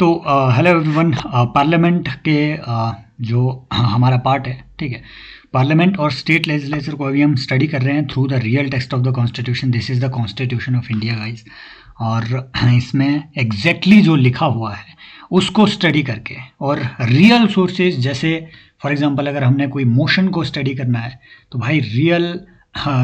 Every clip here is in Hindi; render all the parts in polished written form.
तो हेलो एवरीवन। पार्लियामेंट के जो हमारा पार्ट है, ठीक है, पार्लियामेंट और स्टेट लेजिस्लेचर को अभी हम स्टडी कर रहे हैं through the real text of the constitution. This is the constitution of India guys. और इसमें एग्जैक्टली जो लिखा हुआ है उसको स्टडी करके और रियल सोर्सेज, जैसे फॉर एग्जांपल अगर हमने कोई मोशन को स्टडी करना है तो भाई रियल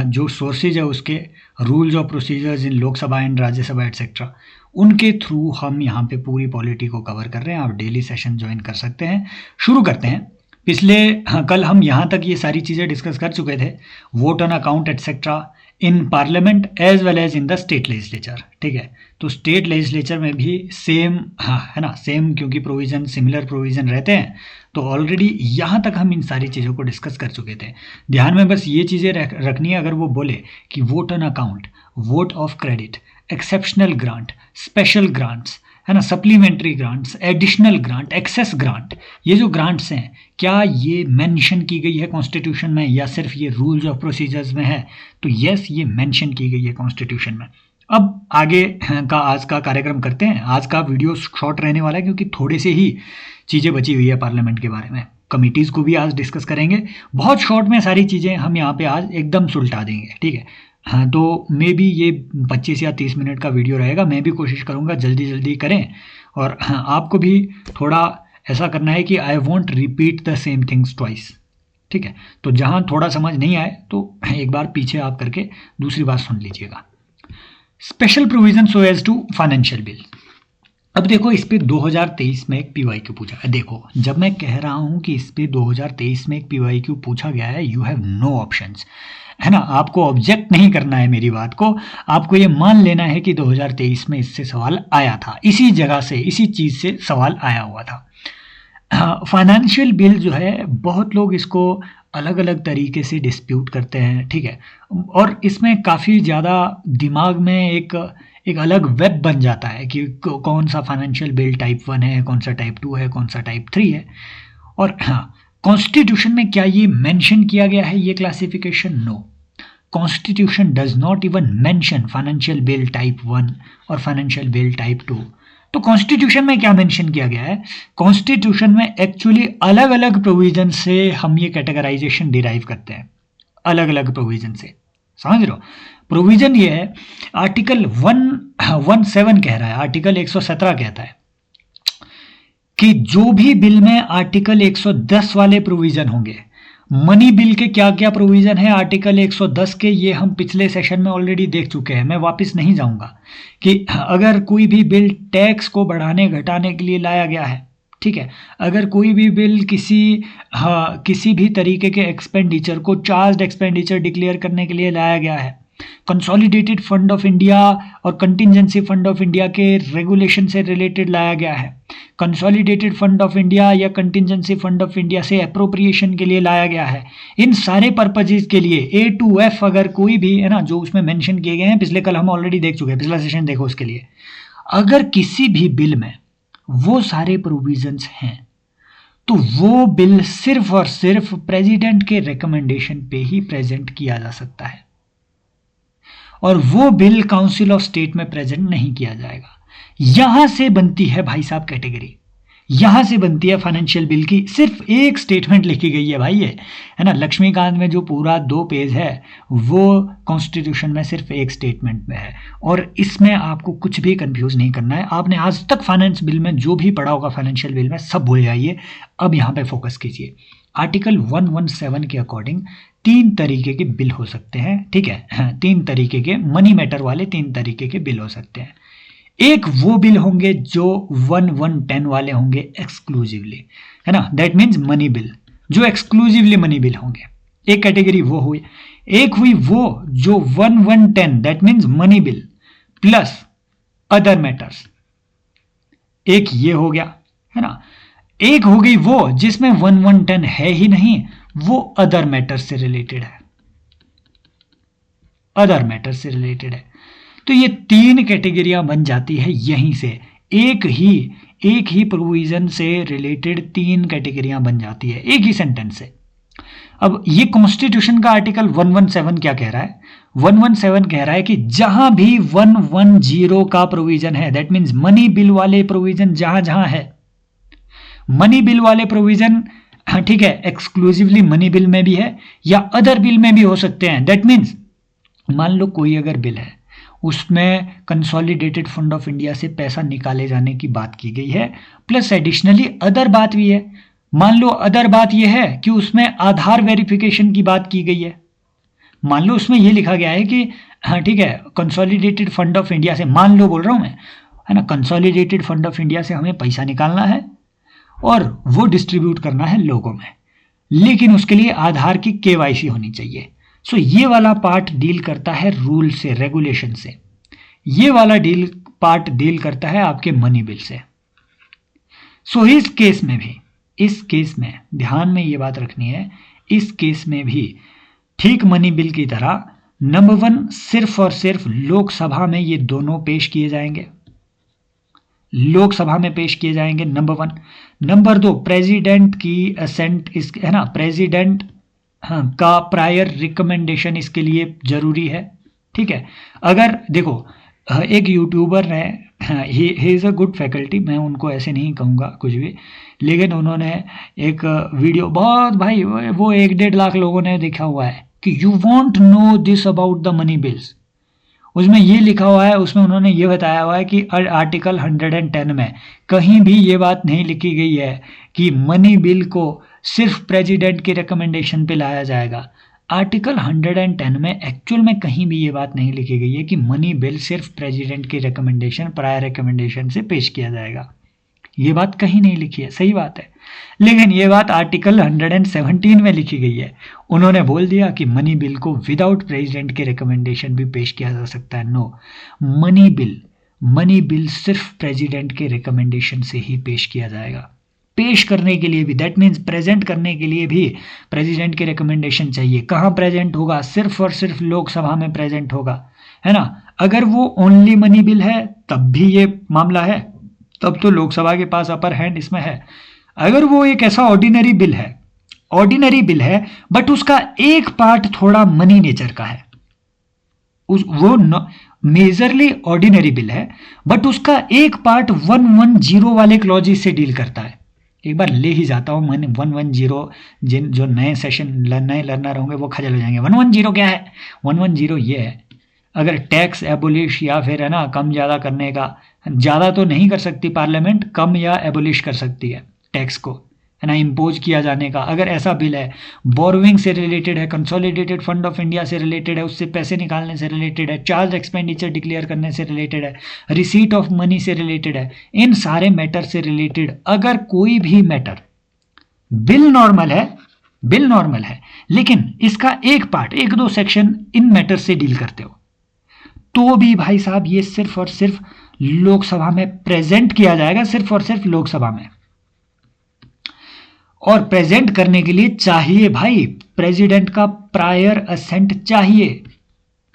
जो सोर्सेज है उसके rules of procedures in Lok Sabha and Rajya Sabha etcetera, उनके थ्रू हम यहाँ पे पूरी पॉलिटी को कवर कर रहे हैं। आप डेली सेशन ज्वाइन कर सकते हैं। शुरू करते हैं। कल हम यहाँ तक ये सारी चीज़ें डिस्कस कर चुके थे, vote on account etcetera in parliament as well as in the state legislature, ठीक है। तो स्टेट लेजिस्लेचर में भी सेम है ना, सेम, क्योंकि प्रोविज़न सिमिलर प्रोविज़न रहते हैं। तो ऑलरेडी यहाँ तक हम इन सारी चीज़ों को डिस्कस कर चुके थे। ध्यान में बस ये चीज़ें रखनी है। अगर वो बोले कि vote on account, vote of credit, exceptional grant, special grants, है ना, supplementary grants, additional grant, excess grant, ये जो ग्रांट्स हैं क्या ये मेंशन की गई है कॉन्स्टिट्यूशन में या सिर्फ ये रूल्स ऑफ प्रोसीजर्स में है? तो यस, ये मेंशन की गई है कॉन्स्टिट्यूशन में। अब आगे का आज का कार्यक्रम करते हैं। आज का वीडियो शॉर्ट रहने वाला है क्योंकि थोड़े से ही चीज़ें बची हुई है पार्लियामेंट के बारे में। कमिटीज़ को भी आज डिस्कस करेंगे। बहुत शॉर्ट में सारी चीज़ें हम यहाँ पे आज एकदम सुलटा देंगे, ठीक है। हाँ, तो मे बी ये 25 या 30 मिनट का वीडियो रहेगा। मैं भी कोशिश करूँगा जल्दी जल्दी करें। और हाँ, आपको भी थोड़ा ऐसा करना है कि I want repeat the same things twice, ठीक है। तो जहाँ थोड़ा समझ नहीं आए तो एक बार पीछे आप करके दूसरी बात सुन लीजिएगा। Special provision so as to financial bill. अब देखो, इस पे 2023 में एक PYQ पूछा है। देखो, जब मैं कह रहा हूँ कि इस पे 2023 में एक PYQ पूछा गया है, यू हैव नो ऑप्शंस, है ना। आपको ऑब्जेक्ट नहीं करना है मेरी बात को, आपको ये मान लेना है कि 2023 में इससे सवाल आया था, इसी जगह से, इसी चीज़ से सवाल आया हुआ था। फाइनेंशियल बिल जो है, बहुत लोग इसको अलग अलग तरीके से डिस्प्यूट करते हैं, ठीक है। और इसमें काफ़ी ज़्यादा दिमाग में एक अलग वेब बन जाता है कि कौन सा फाइनेंशियल बिल टाइप 1 है, कौन सा टाइप 2 है, कौन सा टाइप 3 है। और हाँ, कॉन्स्टिट्यूशन में क्या ये मेंशन किया गया है ये classification? No, constitution does not even mention financial bill type 1 और फाइनेंशियल बिल टाइप 2। तो कॉन्स्टिट्यूशन में क्या मेंशन किया गया है? कॉन्स्टिट्यूशन में एक्चुअली अलग अलग प्रोविजन से हम ये कैटेगराइजेशन डिराइव करते हैं, अलग अलग प्रोविजन से, समझ रहे हो। प्रोविजन ये है, आर्टिकल 117 कह रहा है, आर्टिकल 117 कहता है कि जो भी बिल में आर्टिकल 110 वाले प्रोविजन होंगे, मनी बिल के क्या क्या प्रोविजन है आर्टिकल 110 के, ये हम पिछले सेशन में ऑलरेडी देख चुके हैं, मैं वापस नहीं जाऊंगा। कि अगर कोई भी बिल टैक्स को बढ़ाने घटाने के लिए लाया गया है, ठीक है, अगर कोई भी बिल किसी भी तरीके के एक्सपेंडिचर को चार्ज एक्सपेंडिचर डिक्लेयर करने के लिए लाया गया है, कंसोलिडेटेड फंड ऑफ इंडिया और कंटिजेंसी फंड ऑफ इंडिया के रेगुलेशन से रिलेटेड लाया गया है, कंसोलिडेटेड फंड ऑफ इंडिया या कंटिजेंसी फंड ऑफ इंडिया से अप्रोप्रिएशन के लिए लाया गया है, इन सारे पर्पजेज के लिए A to F अगर कोई भी, है ना, जो उसमें मेंशन किए गए हैं, पिछले कल हम ऑलरेडी देख चुके हैं, पिछला सेशन देखो उसके लिए। अगर किसी भी बिल में वो सारे प्रोविजंस हैं तो वो बिल सिर्फ और सिर्फ प्रेसिडेंट के रिकमेंडेशन पे ही प्रेजेंट किया जा सकता है और वो बिल काउंसिल ऑफ स्टेट में प्रेजेंट नहीं किया जाएगा। यहां से बनती है भाई साहब कैटेगरी, यहां से बनती है फाइनेंशियल बिल की। सिर्फ एक स्टेटमेंट लिखी गई है भाई, ये है ना, लक्ष्मीकांत में जो पूरा 2 पेज है वो कॉन्स्टिट्यूशन में सिर्फ एक स्टेटमेंट में है। और इसमें आपको कुछ भी कंफ्यूज नहीं करना है। आपने आज तक फाइनेंस बिल में जो भी पढ़ा होगा फाइनेंशियल बिल में सब भूल जाइए, अब यहाँ पे फोकस कीजिए। आर्टिकल 117 के अकॉर्डिंग 3 तरीके के बिल हो सकते हैं, ठीक है। 3 तरीके के मनी मैटर वाले 3 तरीके के बिल हो सकते हैं। एक वो बिल होंगे जो 110 वाले होंगे एक्सक्लूसिवली, है ना, दैट मीन्स मनी बिल, जो एक्सक्लूसिवली मनी बिल होंगे, एक कैटेगरी वो हुई। एक हुई वो जो 1110 that means money bill plus other matters, एक ये हो गया, है ना। एक हो गई वो जिसमें 1110 है ही नहीं, वो अदर मैटर्स से रिलेटेड है, अदर मैटर्स से रिलेटेड है। तो ये 3 कैटेगरियां बन जाती है यहीं से, एक ही प्रोविजन से रिलेटेड 3 कैटेगरियां बन जाती है एक ही सेंटेंस से। अब ये कॉन्स्टिट्यूशन का आर्टिकल 117 क्या कह रहा है? 117 कह रहा है कि जहां भी 110 का प्रोविजन है, दैट मीन्स मनी बिल वाले प्रोविजन जहां जहां है, मनी बिल वाले प्रोविजन, ठीक है, एक्सक्लूसिवली मनी बिल में भी है या अदर बिल में भी हो सकते हैं। दैट मीन्स मान लो कोई अगर बिल है उसमें कंसोलिडेटेड फंड ऑफ इंडिया से पैसा निकाले जाने की बात की गई है, प्लस एडिशनली अदर बात भी है। मान लो अदर बात यह है कि उसमें आधार वेरिफिकेशन की बात की गई है। मान लो उसमें यह लिखा गया है कि हाँ ठीक है, कंसोलिडेटेड फंड ऑफ इंडिया से, मान लो बोल रहा हूं मैं, है ना, कंसोलिडेटेड फंड ऑफ इंडिया से हमें पैसा निकालना है और वो डिस्ट्रीब्यूट करना है लोगों में, लेकिन उसके लिए आधार की केवाईसी होनी चाहिए। सो ये वाला पार्ट डील करता है रूल से, रेगुलेशन से। ये वाला पार्ट डील करता है आपके मनी बिल से। सो इस केस में भी, इस केस में ध्यान में ये बात रखनी है, इस केस में भी ठीक मनी बिल की तरह नंबर 1 सिर्फ और सिर्फ लोकसभा में ये दोनों पेश किए जाएंगे, लोकसभा में पेश किए जाएंगे, नंबर 1। नंबर 2, प्रेसिडेंट की असेंट, इस है ना, प्रेसिडेंट का प्रायर रिकमेंडेशन इसके लिए जरूरी है। ठीक है, अगर देखो एक यूट्यूबर ने, he is a good faculty, मैं उनको ऐसे नहीं कहूँगा कुछ भी, लेकिन उन्होंने एक वीडियो, बहुत भाई वो 1-1.5 लाख लोगों ने देखा हुआ है कि you want know this about the money bills. उसमें ये लिखा हुआ है, उसमें उन्होंने ये बताया हुआ है कि आर्टिकल 110 में कहीं भी ये बात नहीं लिखी गई है कि मनी बिल को सिर्फ प्रेसिडेंट के रिकमेंडेशन पे लाया जाएगा। आर्टिकल 110 में एक्चुअल में कहीं भी ये बात नहीं लिखी गई है कि मनी बिल सिर्फ प्रेसिडेंट के रिकमेंडेशन, प्रायर रिकमेंडेशन से पेश किया जाएगा। ये बात कहीं नहीं लिखी है, सही बात है, लेकिन ये बात आर्टिकल 117 में लिखी गई है। उन्होंने बोल दिया कि मनी बिल को विदाउट प्रेसिडेंट के रिकमेंडेशन भी पेश किया जा सकता है। नो, मनी बिल सिर्फ प्रेसिडेंट के रिकमेंडेशन से ही पेश किया जाएगा। पेश करने के लिए भी, दैट मीन्स प्रेजेंट करने के लिए भी प्रेसिडेंट के रिकमेंडेशन चाहिए। कहाँ प्रेजेंट होगा? सिर्फ और सिर्फ लोकसभा में प्रेजेंट होगा, है ना। अगर वो ओनली मनी बिल है तब भी ये मामला है, तब तो लोकसभा के पास अपर हैंड इसमें है। अगर वो एक ऐसा ऑर्डिनरी बिल है बट उसका एक पार्ट थोड़ा मनी नेचर का है, वो मेजरली ऑर्डिनरी बिल है बट उसका एक पार्ट 110 वाले क्लॉजेस से डील करता है। एक बार ले ही जाता हूं मैंने 110, जिन जो नए लर्नर होंगे वो खजल हो जाएंगे। 110 क्या है? 110 ये है, अगर टैक्स एबोलिश या फिर है ना कम ज़्यादा करने का, ज़्यादा तो नहीं कर सकती पार्लियामेंट, कम या एबोलिश कर सकती है टैक्स को, है ना, इम्पोज किया जाने का। अगर ऐसा बिल है, बोरोइंग से रिलेटेड है, कंसोलिडेटेड फंड ऑफ इंडिया से रिलेटेड है, उससे पैसे निकालने से रिलेटेड है, चार्ज एक्सपेंडिचर डिक्लेयर करने से रिलेटेड है, रिसीट ऑफ मनी से रिलेटेड है, इन सारे मैटर से रिलेटेड अगर कोई भी मैटर बिल नॉर्मल है लेकिन इसका एक पार्ट, 1-2 सेक्शन इन मैटर से डील करते हो, तो भी भाई साहब ये सिर्फ और सिर्फ लोकसभा में प्रेजेंट किया जाएगा, सिर्फ और सिर्फ लोकसभा में। और प्रेजेंट करने के लिए चाहिए भाई प्रेसिडेंट का प्रायर असेंट चाहिए,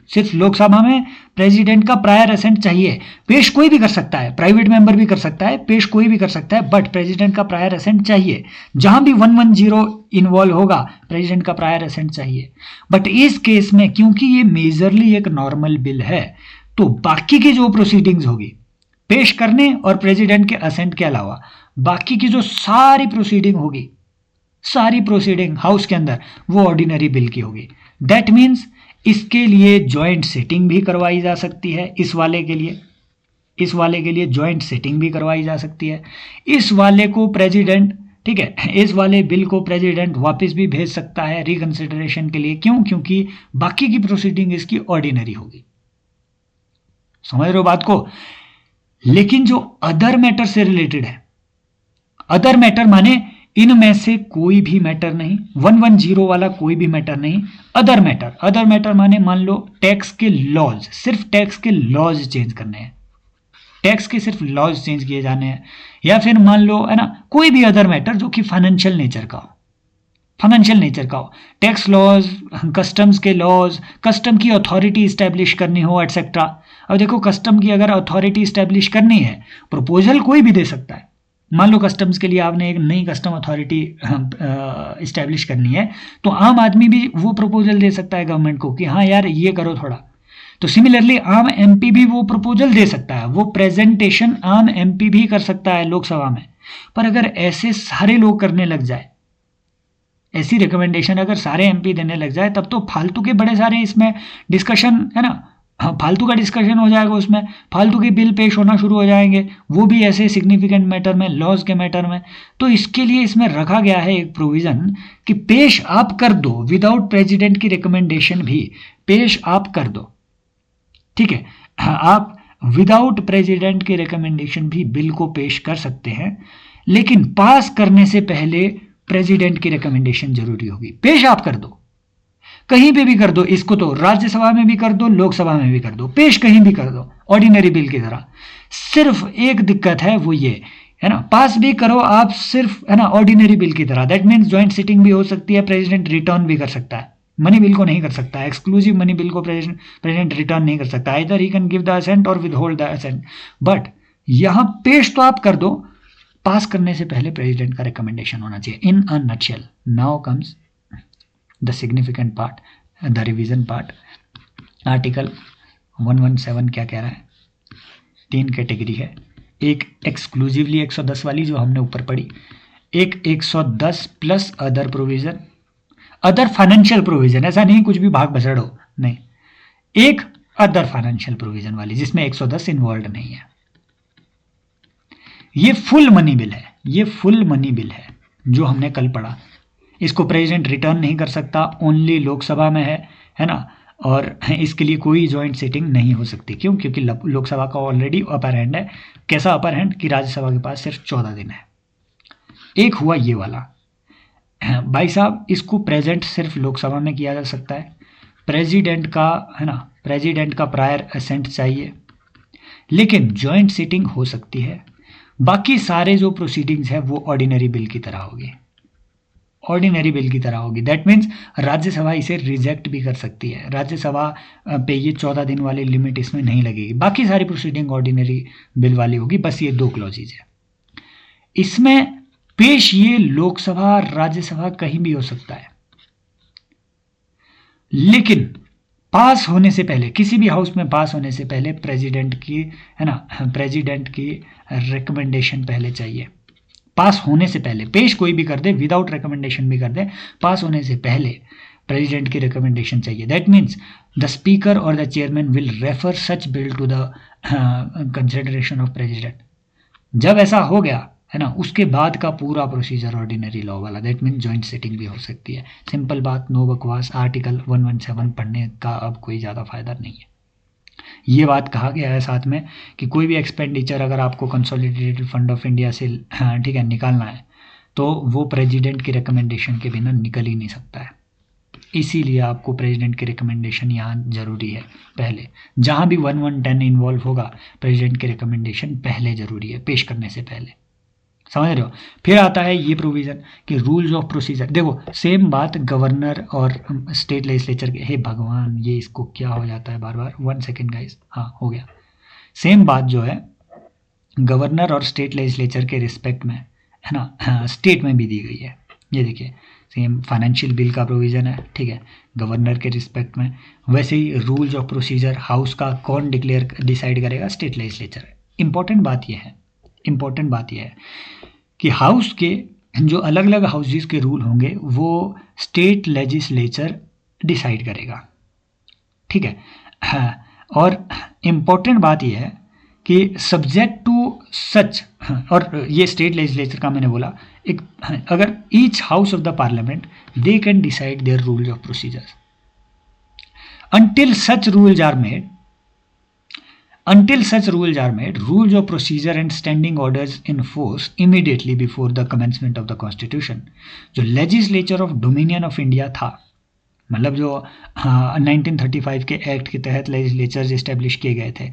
सिर्फ लोकसभा में प्रेसिडेंट का प्रायर असेंट चाहिए। पेश कोई भी कर सकता है, प्राइवेट मेंबर भी कर सकता है, पेश कोई भी कर सकता है, बट प्रेसिडेंट का प्रायर असेंट चाहिए। जहां भी 110 इन्वॉल्व होगा प्रेसिडेंट का प्रायर असेंट चाहिए। बट इस केस में क्योंकि ये मेजरली एक नॉर्मल बिल है, तो बाकी की जो प्रोसीडिंग्स होगी पेश करने और प्रेसिडेंट के असेंट के अलावा बाकी की जो सारी प्रोसीडिंग होगी, सारी प्रोसीडिंग हाउस के अंदर, वो ऑर्डिनरी बिल की होगी। दैट मीन्स इसके लिए ज्वाइंट सिटिंग भी करवाई जा सकती है। इस वाले के लिए ज्वाइंट सिटिंग भी करवाई जा सकती है। इस वाले को प्रेसिडेंट, ठीक है, इस वाले बिल को प्रेसिडेंट वापस भी भेज सकता है रिकंसिडरेशन के लिए। क्यों? क्योंकि बाकी की प्रोसीडिंग इसकी ऑर्डिनरी होगी। समझ रहे हो बात को? लेकिन जो अदर मैटर से रिलेटेड है, अदर मैटर माने इनमें से कोई भी मैटर नहीं, 110 वाला कोई भी मैटर नहीं, अदर मैटर माने मान लो टैक्स के लॉज, सिर्फ टैक्स के लॉज चेंज करने हैं, टैक्स के सिर्फ लॉज चेंज किए जाने हैं, या फिर मान लो है ना कोई भी अदर मैटर जो कि फाइनेंशियल नेचर का हो, टैक्स लॉज, कस्टम्स के लॉज, कस्टम की अथॉरिटी इस्टेब्लिश करनी हो, एटसेट्रा। अब देखो कस्टम की अगर अथॉरिटी इस्टेब्लिश करनी है, प्रपोजल कोई भी दे सकता है, मान लो कस्टम्स के लिए आपने एक नई कस्टम अथॉरिटी इस्टेब्लिश करनी है, तो आम आदमी भी वो प्रपोजल दे सकता है गवर्नमेंट को कि हाँ यार ये करो थोड़ा। तो सिमिलरली आम एमपी भी वो प्रपोजल दे सकता है, वो प्रेजेंटेशन आम एमपी भी कर सकता है लोकसभा में। पर अगर ऐसे सारे लोग करने लग जाए, ऐसी रिकमेंडेशन अगर सारे एमपी देने लग जाए, तब तो फालतू के बड़े सारे इसमें डिस्कशन है ना, फालतू का डिस्कशन हो जाएगा, उसमें फालतू के बिल पेश होना शुरू हो जाएंगे, वो भी ऐसे सिग्निफिकेंट मैटर में, लॉज के मैटर में। तो इसके लिए इसमें रखा गया है एक प्रोविजन कि पेश आप कर दो, विदाउट प्रेसिडेंट की रिकमेंडेशन भी पेश आप कर दो। ठीक है, आप विदाउट प्रेसिडेंट की रिकमेंडेशन भी बिल को पेश कर सकते हैं, लेकिन पास करने से पहले प्रेसिडेंट की रिकमेंडेशन जरूरी होगी। पेश आप कर दो, कहीं पे भी कर दो, इसको तो राज्यसभा में भी कर दो, लोकसभा में भी कर दो, पेश कहीं भी कर दो ऑर्डिनरी बिल की तरह। सिर्फ एक दिक्कत है, वो ये है ना, पास भी करो आप सिर्फ है ना ऑर्डिनरी बिल की तरह। दैट मीन्स ज्वाइंट सिटिंग भी हो सकती है, प्रेसिडेंट रिटर्न भी कर सकता है, मनी बिल को नहीं कर सकता है, एक्सक्लूसिव मनी बिल को प्रेसिडेंट रिटर्न नहीं कर सकता, either he can give the assent और withhold the assent. But यहां पेश तो आप कर दो, पास करने से पहले प्रेसिडेंट का रिकमेंडेशन होना चाहिए। In a nutshell, now comes the significant part, the revision part. Article 117 क्या कह रहा है? 3 कैटेगरी है, एक एक्सक्लूसिवली 110 वाली जो हमने ऊपर पढ़ी, एक 110 plus other provision, other financial provision, ऐसा नहीं कुछ भी भाग बसड़ हो, नहीं, एक अदर फाइनेंशियल प्रोविजन वाली जिसमें 110 इन्वॉल्व नहीं है। ये फुल मनी बिल है, ये फुल मनी बिल है जो हमने कल पढ़ा। इसको प्रेसिडेंट रिटर्न नहीं कर सकता, ओनली लोकसभा में है ना, और इसके लिए कोई जॉइंट सिटिंग नहीं हो सकती। क्यों? क्योंकि लोकसभा का ऑलरेडी अपर हैंड है। कैसा अपर हैंड? कि राज्यसभा के पास सिर्फ 14 दिन है। एक हुआ ये वाला। भाई साहब, इसको प्रेजेंट सिर्फ लोकसभा में किया जा सकता है, प्रेसिडेंट का है ना, प्रेसिडेंट का प्रायर असेंट चाहिए, लेकिन जॉइंट सिटिंग हो सकती है। बाकी सारे जो प्रोसीडिंग्स है वो ऑर्डिनरी बिल की तरह होगी, ऑर्डिनरी बिल की तरह होगी। दैट मीन्स राज्यसभा इसे रिजेक्ट भी कर सकती है, राज्यसभा पे ये 14 दिन वाली लिमिट इसमें नहीं लगेगी। बाकी सारी प्रोसीडिंग ऑर्डिनरी बिल वाली होगी, बस ये 2 क्लॉजेज है। इसमें पेश ये लोकसभा राज्यसभा कहीं भी हो सकता है, लेकिन पास होने से पहले, किसी भी हाउस में पास होने से पहले प्रेसिडेंट की है ना, प्रेसिडेंट की रिकमेंडेशन पहले चाहिए। पास होने से पहले, पेश कोई भी कर दे, विदाउट रिकमेंडेशन भी कर दे, पास होने से पहले प्रेसिडेंट की रिकमेंडेशन चाहिए। दैट मीन्स द स्पीकर और the chairman will refer such bill to the consideration of president. जब ऐसा हो गया है ना, उसके बाद का पूरा प्रोसीजर ऑर्डिनरी लॉ वाला, दैट मीन्स जॉइंट सिटिंग भी हो सकती है। सिंपल बात, नो बकवास। आर्टिकल 117 पढ़ने का अब कोई ज़्यादा फायदा नहीं है। ये बात कहा गया है साथ में कि कोई भी एक्सपेंडिचर अगर आपको कंसोलिडेटेड फंड ऑफ इंडिया से ठीक है निकालना है, तो वो प्रेसिडेंट की रिकमेंडेशन के बिना निकल ही नहीं सकता है। इसीलिए आपको प्रेसिडेंट की रिकमेंडेशन यहाँ जरूरी है पहले। जहाँ भी 110 इन्वॉल्व होगा, प्रेसिडेंट की रिकमेंडेशन पहले जरूरी है, पेश करने से पहले। समझ रहे हो? फिर आता है ये प्रोविजन कि रूल्स ऑफ प्रोसीजर। देखो, सेम बात गवर्नर और स्टेट लेजिस्लेचर के। हे भगवान, ये इसको क्या हो जाता है बार बार। 1 सेकेंड गाइस, हाँ हो गया। सेम बात जो है गवर्नर और स्टेट लेजिस्लेचर के रिस्पेक्ट में है ना, हाँ, स्टेट में भी दी गई है। ये देखिए, सेम फाइनेंशियल बिल का प्रोविजन है, ठीक है, गवर्नर के रिस्पेक्ट में। वैसे ही रूल्स ऑफ प्रोसीजर हाउस का कौन डिसाइड करेगा? State legislature. इंपॉर्टेंट बात यह है, इंपॉर्टेंट बात यह है कि हाउस के जो अलग अलग हाउसेस के रूल होंगे वो स्टेट लेजिस्लेचर डिसाइड करेगा, ठीक है। हाँ, और इम्पोर्टेंट बात यह है कि सब्जेक्ट टू सच, और ये स्टेट लेजिस्लेचर का मैंने बोला, एक अगर each house of the parliament they can decide their rules of procedures until such rules are made, rules of procedure and standing orders in force immediately before the commencement of the constitution। जो legislature of dominion of India था, मतलब जो 1935 के एक्ट के तहत लेजिस्लेचर इस्टेब्लिश किए गए थे,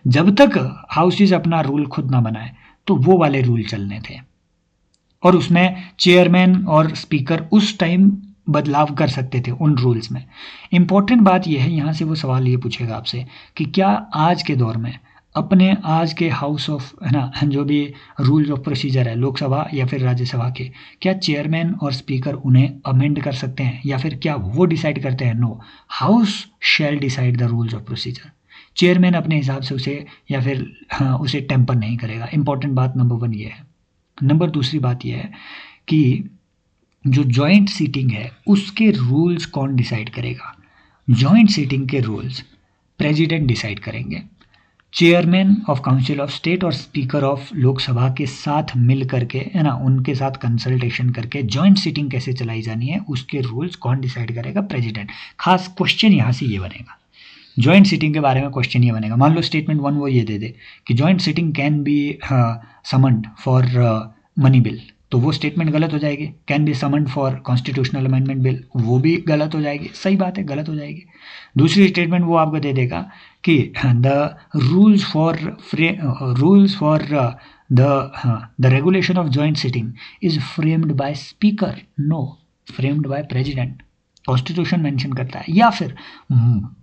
जब तक हाउसेज अपना रूल खुद ना बनाए तो वो वाले रूल चलने थे, और उसमें चेयरमैन और स्पीकर उस टाइम बदलाव कर सकते थे उन रूल्स में। इंपॉर्टेंट बात यह है, यहाँ से वो सवाल ये पूछेगा आपसे कि क्या आज के दौर में अपने आज के हाउस ऑफ, है ना, जो भी रूल्स ऑफ प्रोसीजर है लोकसभा या फिर राज्यसभा के, क्या चेयरमैन और स्पीकर उन्हें अमेंड कर सकते हैं या फिर क्या वो डिसाइड करते हैं? No, house shall decide the rules of procedure. Chairman अपने हिसाब से उसे या फिर उसे टेम्पर नहीं करेगा। इंपॉर्टेंट बात नंबर 1 ये है। नंबर दूसरी बात यह है कि जो जॉइंट सीटिंग है उसके रूल्स कौन डिसाइड करेगा? जॉइंट सीटिंग के रूल्स प्रेसिडेंट डिसाइड करेंगे। Chairman of council of state और स्पीकर ऑफ लोकसभा के साथ मिल करके, है ना, उनके साथ कंसल्टेशन करके जॉइंट सीटिंग कैसे चलाई जानी है उसके रूल्स कौन डिसाइड करेगा? प्रेसिडेंट। खास क्वेश्चन यहाँ से ये बनेगा, जॉइंट सीटिंग के बारे में क्वेश्चन ये बनेगा। मान लो स्टेटमेंट 1 वो ये दे दे कि joint sitting can be summoned for money bill, तो वो स्टेटमेंट गलत हो जाएगी। Can be summoned for constitutional amendment bill, वो भी गलत हो जाएगी। सही बात है, गलत हो जाएगी। दूसरी स्टेटमेंट वो आपको दे देगा कि the rules for the regulation of joint sitting is framed by speaker, no, framed by president. Constitution mention करता है। या फिर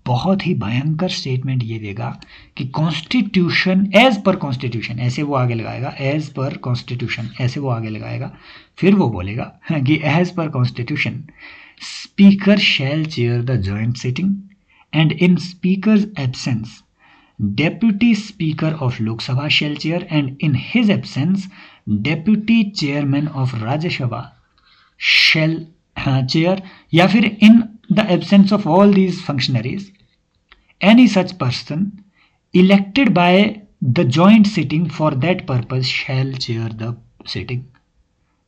बहुत ही भयंकर स्टेटमेंट ये देगा कि कॉन्स्टिट्यूशन एज पर कॉन्स्टिट्यूशन, ऐसे वो आगे लगाएगा, एज पर कॉन्स्टिट्यूशन ऐसे वो आगे लगाएगा, फिर वो बोलेगा कि as per constitution speaker shall chair the joint sitting and in speaker's absence deputy speaker of Lok Sabha shall chair and in his absence deputy chairman of Rajya Sabha shall chair, या फिर in the absence of all these functionaries any such person elected by the joint sitting for that purpose shall chair the sitting।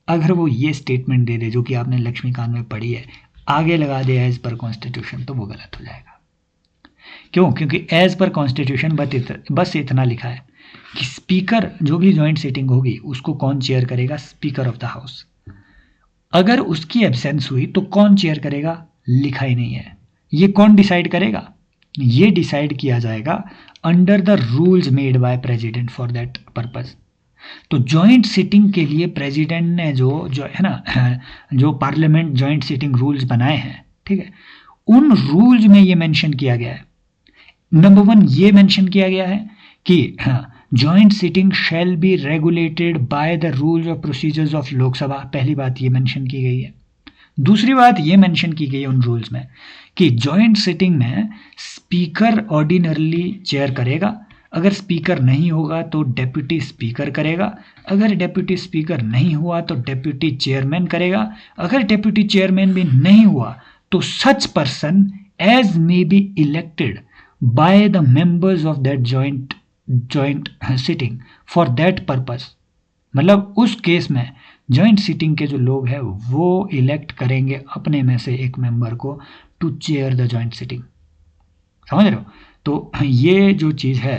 अगर वो ये स्टेटमेंट दे दे जो कि आपने लक्ष्मीकांत में पढ़ी है, आगे लगा दे एज पर कॉन्स्टिट्यूशन, तो वो गलत हो जाएगा। क्यों? क्योंकि एज पर कॉन्स्टिट्यूशन बस इतना लिखा है कि स्पीकर, जो भी जॉइंट सिटिंग होगी उसको कौन चेयर करेगा? Speaker of the house. अगर उसकी एब्सेंस हुई तो कौन चेयर करेगा? लिखा ही नहीं है। ये कौन डिसाइड करेगा? ये डिसाइड किया जाएगा under the rules made by president for that purpose. तो जॉइंट सिटिंग के लिए प्रेसिडेंट ने जो है ना, जो पार्लियामेंट जॉइंट सिटिंग रूल्स बनाए हैं, ठीक है, उन रूल्स में ये मेंशन किया गया है। नंबर 1 ये मेंशन किया गया है कि joint sitting shall be regulated by the rules of procedures of Lok Sabha. पहली बात ये मेंशन की गई है। दूसरी बात ये मेंशन की गई है उन रूल्स में कि जॉइंट सिटिंग में स्पीकर ऑर्डिनरली चेयर करेगा, अगर स्पीकर नहीं होगा तो डेप्यूटी स्पीकर करेगा, अगर डेप्यूटी स्पीकर नहीं हुआ तो डेप्यूटी चेयरमैन करेगा, अगर डेप्यूटी चेयरमैन भी नहीं हुआ तो such person as may be elected by the members of that joint sitting for that purpose. मतलब उस केस में जॉइंट सिटिंग के जो लोग हैं वो इलेक्ट करेंगे अपने में से एक मेंबर को to chair the joint sitting. समझ रहे हो? तो ये जो चीज़ है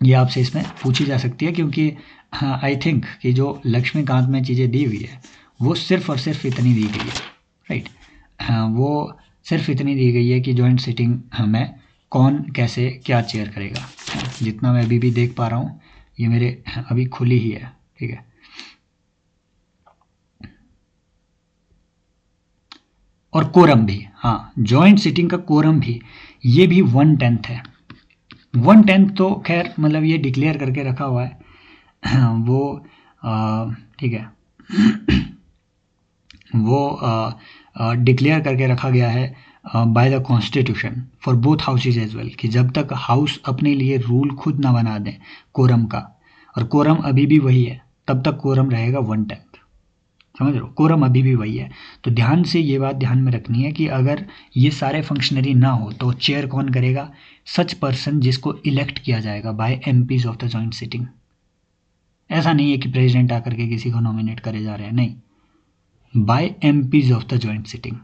ये आपसे इसमें पूछी जा सकती है, क्योंकि आई थिंक कि जो लक्ष्मीकांत में चीज़ें दी हुई है वो सिर्फ और सिर्फ इतनी दी गई है, राइट। वो सिर्फ इतनी दी गई है कि जॉइंट सिटिंग में कौन कैसे क्या चेयर करेगा। जितना मैं अभी भी देख पा रहा हूँ ये मेरे अभी खुली ही है, ठीक है। और कोरम भी, हाँ, जॉइंट सिटिंग का कोरम भी, ये भी 1/10 है। 1/10 तो खैर मतलब ये डिक्लेयर करके रखा हुआ है वो, ठीक है, वो डिक्लेयर करके रखा गया है by the constitution for both houses as well, कि जब तक हाउस अपने लिए रूल खुद ना बना दें कोरम का, और कोरम अभी भी वही है, तब तक कोरम रहेगा 1/10। समझ रहे हो? कोरम अभी भी वही है। तो ध्यान से ये बात ध्यान में रखनी है कि अगर ये सारे फंक्शनरी ना हो तो चेयर कौन करेगा? सच पर्सन जिसको इलेक्ट किया जाएगा by MPs of the joint sitting. ऐसा नहीं है कि प्रेसिडेंट आकर के किसी को नॉमिनेट करे जा रहे हैं, नहीं, by MPs of the joint sitting,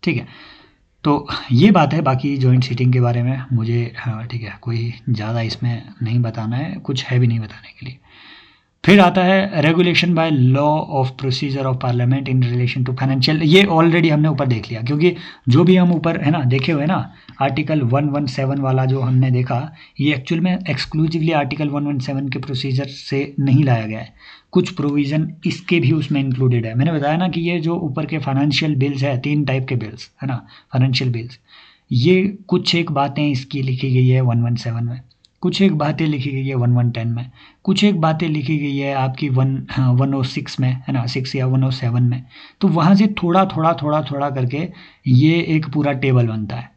ठीक है। तो ये बात है। बाकी जॉइंट सिटिंग के बारे में मुझे, ठीक है, कोई ज़्यादा इसमें नहीं बताना है, कुछ है भी नहीं बताने के लिए। फिर आता है regulation by law of procedure of parliament in relation to financial. ये ऑलरेडी हमने ऊपर देख लिया, क्योंकि जो भी हम ऊपर है ना देखे हुए ना, आर्टिकल 117 वाला जो हमने देखा, ये एक्चुअल में एक्सक्लूसिवली आर्टिकल 117 के प्रोसीजर से नहीं लाया गया है, कुछ प्रोविज़न इसके भी उसमें इंक्लूडेड है। मैंने बताया ना कि ये जो ऊपर के फाइनेंशियल बिल्स है, 3 टाइप के बिल्स है ना, फाइनेंशियल बिल्स, ये कुछ एक बातें इसकी लिखी गई है 117 में, कुछ एक बातें लिखी गई है 1110 में, कुछ एक बातें लिखी गई है आपकी 106 में, है ना, 6 या 107 में। तो वहाँ से थोड़ा थोड़ा थोड़ा थोड़ा करके ये एक पूरा टेबल बनता है।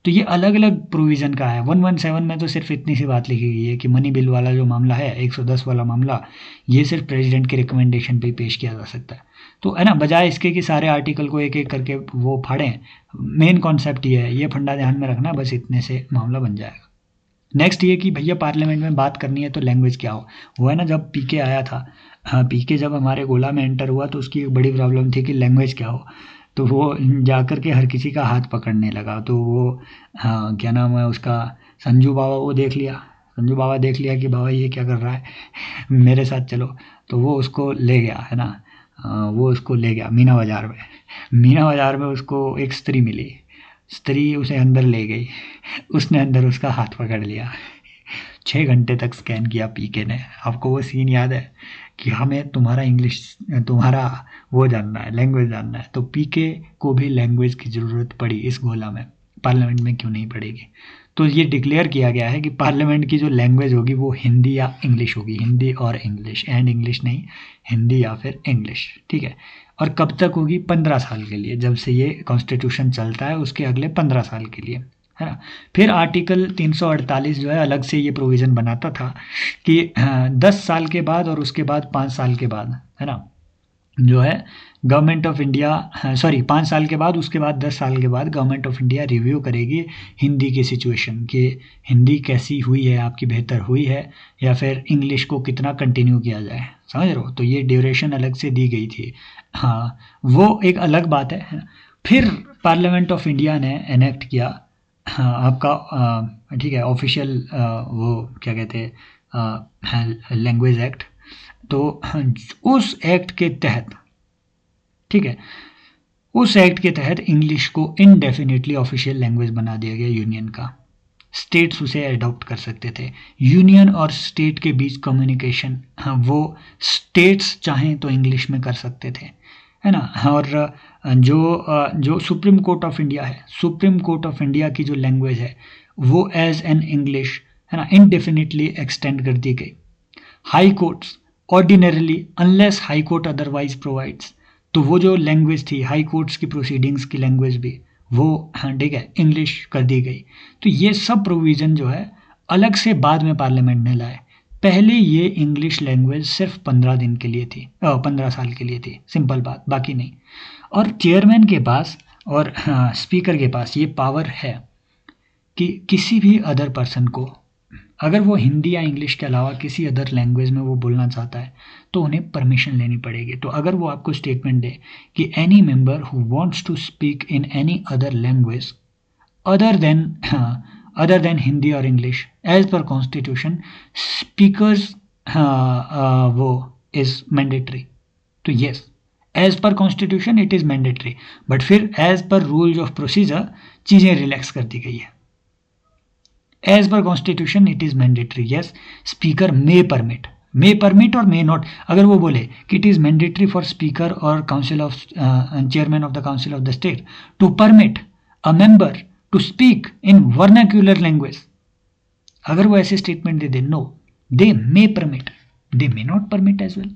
तो ये अलग अलग प्रोविज़न का है। 117 में तो सिर्फ इतनी सी बात लिखी गई है कि मनी बिल वाला जो मामला है, 110 वाला मामला, ये सिर्फ प्रेसिडेंट के रिकमेंडेशन पे पेश किया जा सकता है। तो है ना, बजाय इसके कि सारे आर्टिकल को एक एक करके वो फाड़ें, मेन कॉन्सेप्ट ये है, ये फंडा ध्यान में रखना, बस इतने से मामला बन जाएगा। नेक्स्ट ये कि भैया पार्लियामेंट में बात करनी है तो लैंग्वेज क्या हो। वो है ना, जब पीके आया था, हाँ, पीके जब हमारे गोला में एंटर हुआ तो उसकी एक बड़ी प्रॉब्लम थी कि लैंग्वेज क्या हो। तो वो जाकर के हर किसी का हाथ पकड़ने लगा। तो वो, हाँ, क्या नाम है उसका, संजू बाबा, वो देख लिया, संजू बाबा देख लिया कि बाबा ये क्या कर रहा है, मेरे साथ चलो। तो वो उसको ले गया, है ना, वो उसको ले गया मीना बाज़ार में। मीना बाज़ार में उसको एक स्त्री मिली, स्त्री उसे अंदर ले गई, उसने अंदर उसका हाथ पकड़ लिया, 6 घंटे तक स्कैन किया पीके ने। आपको वो सीन याद है कि हमें तुम्हारा इंग्लिश, तुम्हारा वो जानना है, लैंग्वेज जानना है। तो पीके को भी लैंग्वेज की ज़रूरत पड़ी इस गोला में, पार्लियामेंट में क्यों नहीं पड़ेगी। तो ये डिक्लेयर किया गया है कि पार्लियामेंट की जो लैंग्वेज होगी वो हिंदी या इंग्लिश होगी, हिंदी और इंग्लिश, एंड इंग्लिश नहीं, हिंदी या फिर इंग्लिश, ठीक है। और कब तक होगी, 15 साल के लिए, जब से ये कॉन्स्टिट्यूशन चलता है उसके अगले 15 साल के लिए, है ना। फिर आर्टिकल 348 जो है अलग से ये प्रोविज़न बनाता था कि 10 साल के बाद और उसके बाद 5 साल के बाद, है ना, जो है गवर्नमेंट ऑफ इंडिया, सॉरी 5 साल के बाद, उसके बाद 10 साल के बाद गवर्नमेंट ऑफ इंडिया रिव्यू करेगी हिंदी की सिचुएशन, कि हिंदी कैसी हुई है, आपकी बेहतर हुई है या फिर इंग्लिश को कितना कंटिन्यू किया जाए, समझ रहे हो। तो ये ड्यूरेशन अलग से दी गई थी, हाँ, वो एक अलग बात है। फिर पार्लियामेंट ऑफ इंडिया ने एनेक्ट किया, हाँ, आपका ठीक है, ऑफिशियल वो क्या कहते हैं, लैंग्वेज एक्ट। तो उस एक्ट के तहत, ठीक है, उस एक्ट के तहत इंग्लिश को इनडेफिनेटली ऑफिशियल लैंग्वेज बना दिया गया यूनियन का। स्टेट्स उसे अडॉप्ट कर सकते थे। यूनियन और स्टेट के बीच कम्युनिकेशन, हाँ, वो स्टेट्स चाहें तो इंग्लिश में कर सकते थे, है ना। और जो सुप्रीम कोर्ट ऑफ इंडिया है, सुप्रीम कोर्ट ऑफ इंडिया की जो लैंग्वेज है वो एज एन इंग्लिश, है ना, इनडेफिनेटली एक्सटेंड कर दी गई। High courts ordinarily unless high court otherwise provides, तो वो जो लैंग्वेज थी हाई कोर्ट्स की प्रोसीडिंग्स की लैंग्वेज भी, वो, हाँ, ठीक है, इंग्लिश कर दी गई। तो ये सब प्रोविज़न जो है अलग से बाद में पार्लियामेंट ने लाए। पहले ये इंग्लिश लैंग्वेज सिर्फ 15 दिन के लिए थी, 15 साल के लिए थी, सिंपल बात, बाकी नहीं। और चेयरमैन के पास और, हाँ, स्पीकर के पास ये पावर है कि किसी भी अदर पर्सन को, अगर वो हिंदी या इंग्लिश के अलावा किसी अदर लैंग्वेज में वो बोलना चाहता है तो उन्हें परमिशन लेनी पड़ेगी। तो अगर वो आपको स्टेटमेंट दे कि any member who wants to speak in any other language other than Hindi और English as per constitution speakers, वो इज मैंडेटरी। तो yes, as per constitution it is mandatory, but फिर as per rules of procedure चीज़ें रिलैक्स कर दी गई है। As per constitution it is mandatory, yes, speaker may permit और मे नॉट। अगर वो बोले कि it is mandatory for speaker और council of chairman of the council of the state to permit a member to speak in vernacular language, अगर वो ऐसे स्टेटमेंट दे दे, no, they may permit, they may not permit as well.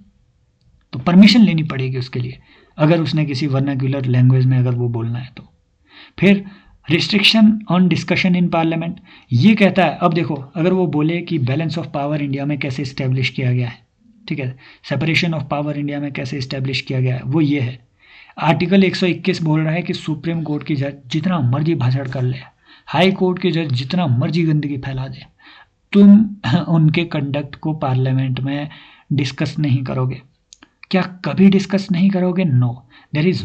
तो परमिशन लेनी पड़ेगी उसके लिए अगर उसने किसी वर्नाक्यूलर लैंग्वेज में अगर वो बोलना है तो। फिर restriction on discussion in parliament, ये कहता है, अब देखो, अगर वो बोले कि बैलेंस ऑफ पावर इंडिया में कैसे इस्टेब्लिश किया गया है, ठीक है, सेपरेशन ऑफ पावर इंडिया में कैसे इस्टेब्लिश किया गया है, वो ये है, आर्टिकल 121 बोल रहा है कि सुप्रीम कोर्ट की जज जितना मर्जी भाषण कर ले, हाई कोर्ट के जज जितना मर्जी गंदगी फैला दे, तुम उनके कंडक्ट को पार्लियामेंट में डिस्कस नहीं करोगे। क्या कभी डिस्कस नहीं करोगे? No, there is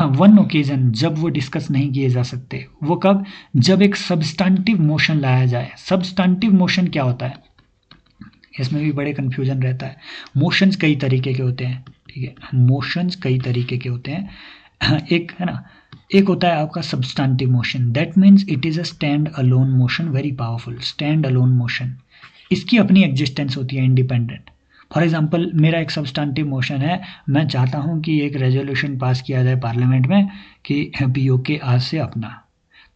one occasion जब वो डिस्कस नहीं किए जा सकते। वो कब? जब एक सब्सटेंटिव मोशन लाया जाए। सब्सटेंटिव मोशन क्या होता है? इसमें भी बड़े कन्फ्यूजन रहता है। मोशंस कई तरीके के होते हैं, ठीक है, मोशंस कई तरीके के होते हैं। एक है ना, एक होता है आपका substantive motion, that means it is a stand alone motion, very powerful stand alone motion. इसकी अपनी एग्जिस्टेंस होती है, इंडिपेंडेंट। फॉर एग्जाम्पल, मेरा एक सब्सटेंटिव मोशन है, मैं चाहता हूँ कि एक रेजोल्यूशन पास किया जाए पार्लियामेंट में कि पीओके आज से अपना,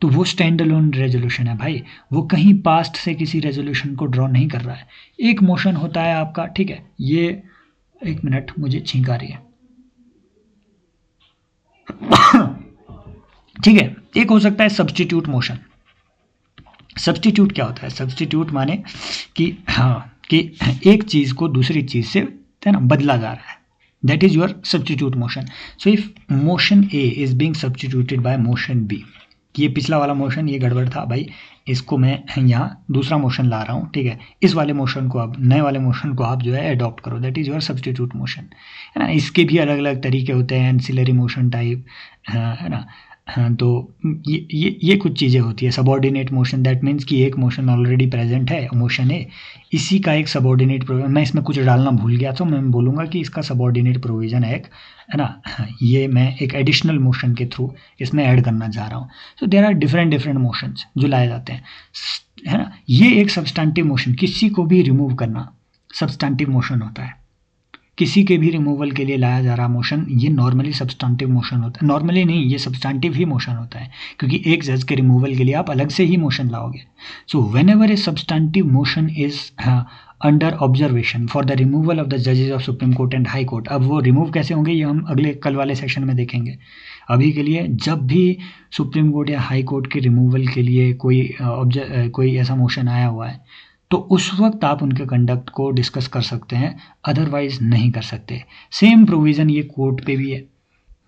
तो वो स्टैंड अलोन रेजोल्यूशन है भाई, वो कहीं पास्ट से किसी रेजोल्यूशन को ड्रॉ नहीं कर रहा है। एक मोशन होता है आपका, ठीक है, ये एक मिनट मुझे छींक आ रही है ठीक है। एक हो सकता है सब्स्टिट्यूट मोशन। सब्स्टिट्यूट क्या होता है? सब्स्टिट्यूट माने कि हाँ, कि एक चीज को दूसरी चीज से, है ना, बदला जा रहा है, that is your substitute motion. So if motion A is being substituted by motion B, ये पिछला वाला मोशन ये गड़बड़ था भाई, इसको मैं यहाँ दूसरा मोशन ला रहा हूँ, ठीक है, इस वाले मोशन को आप, नए वाले मोशन को आप जो है अडॉप्ट करो, that is your substitute motion, है ना। इसके भी अलग अलग तरीके होते हैं, एंसिलरी मोशन टाइप, है ना। हाँ, तो ये कुछ चीज़ें होती है। सबॉर्डिनेट मोशन, दैट मीन्स कि एक मोशन ऑलरेडी प्रेजेंट है, मोशन है, इसी का एक सबॉर्डिनेट प्रोविजन, मैं इसमें कुछ डालना भूल गया तो मैं बोलूँगा कि इसका सबॉर्डिनेट प्रोविजन है एक, है ना, ये मैं एक एडिशनल मोशन के थ्रू इसमें ऐड करना चाह रहा हूँ। So there are different different motions जो लाए जाते हैं, है ना। ये एक सब्सटेंटिव मोशन, किसी को भी रिमूव करना सब्सटेंटिव मोशन होता है। किसी के भी रिमूवल के लिए लाया जा रहा मोशन, ये नॉर्मली सब्सटेंटिव मोशन होता है। नॉर्मली नहीं, ये सब्सटेंटिव ही मोशन होता है, क्योंकि एक जज के रिमूवल के लिए आप अलग से ही मोशन लाओगे। So whenever a substantive motion is under observation for the removal of the जजेस of Supreme Court and High Court. अब वो रिमूव कैसे होंगे ये हम अगले कल वाले सेशन में देखेंगे। अभी के लिए जब भी सुप्रीम कोर्ट या हाई कोर्ट के रिमूवल के लिए कोई ऐसा मोशन आया हुआ है, तो उस वक्त आप उनके कंडक्ट को डिस्कस कर सकते हैं, अदरवाइज नहीं कर सकते। सेम प्रोविज़न ये कोर्ट पे भी है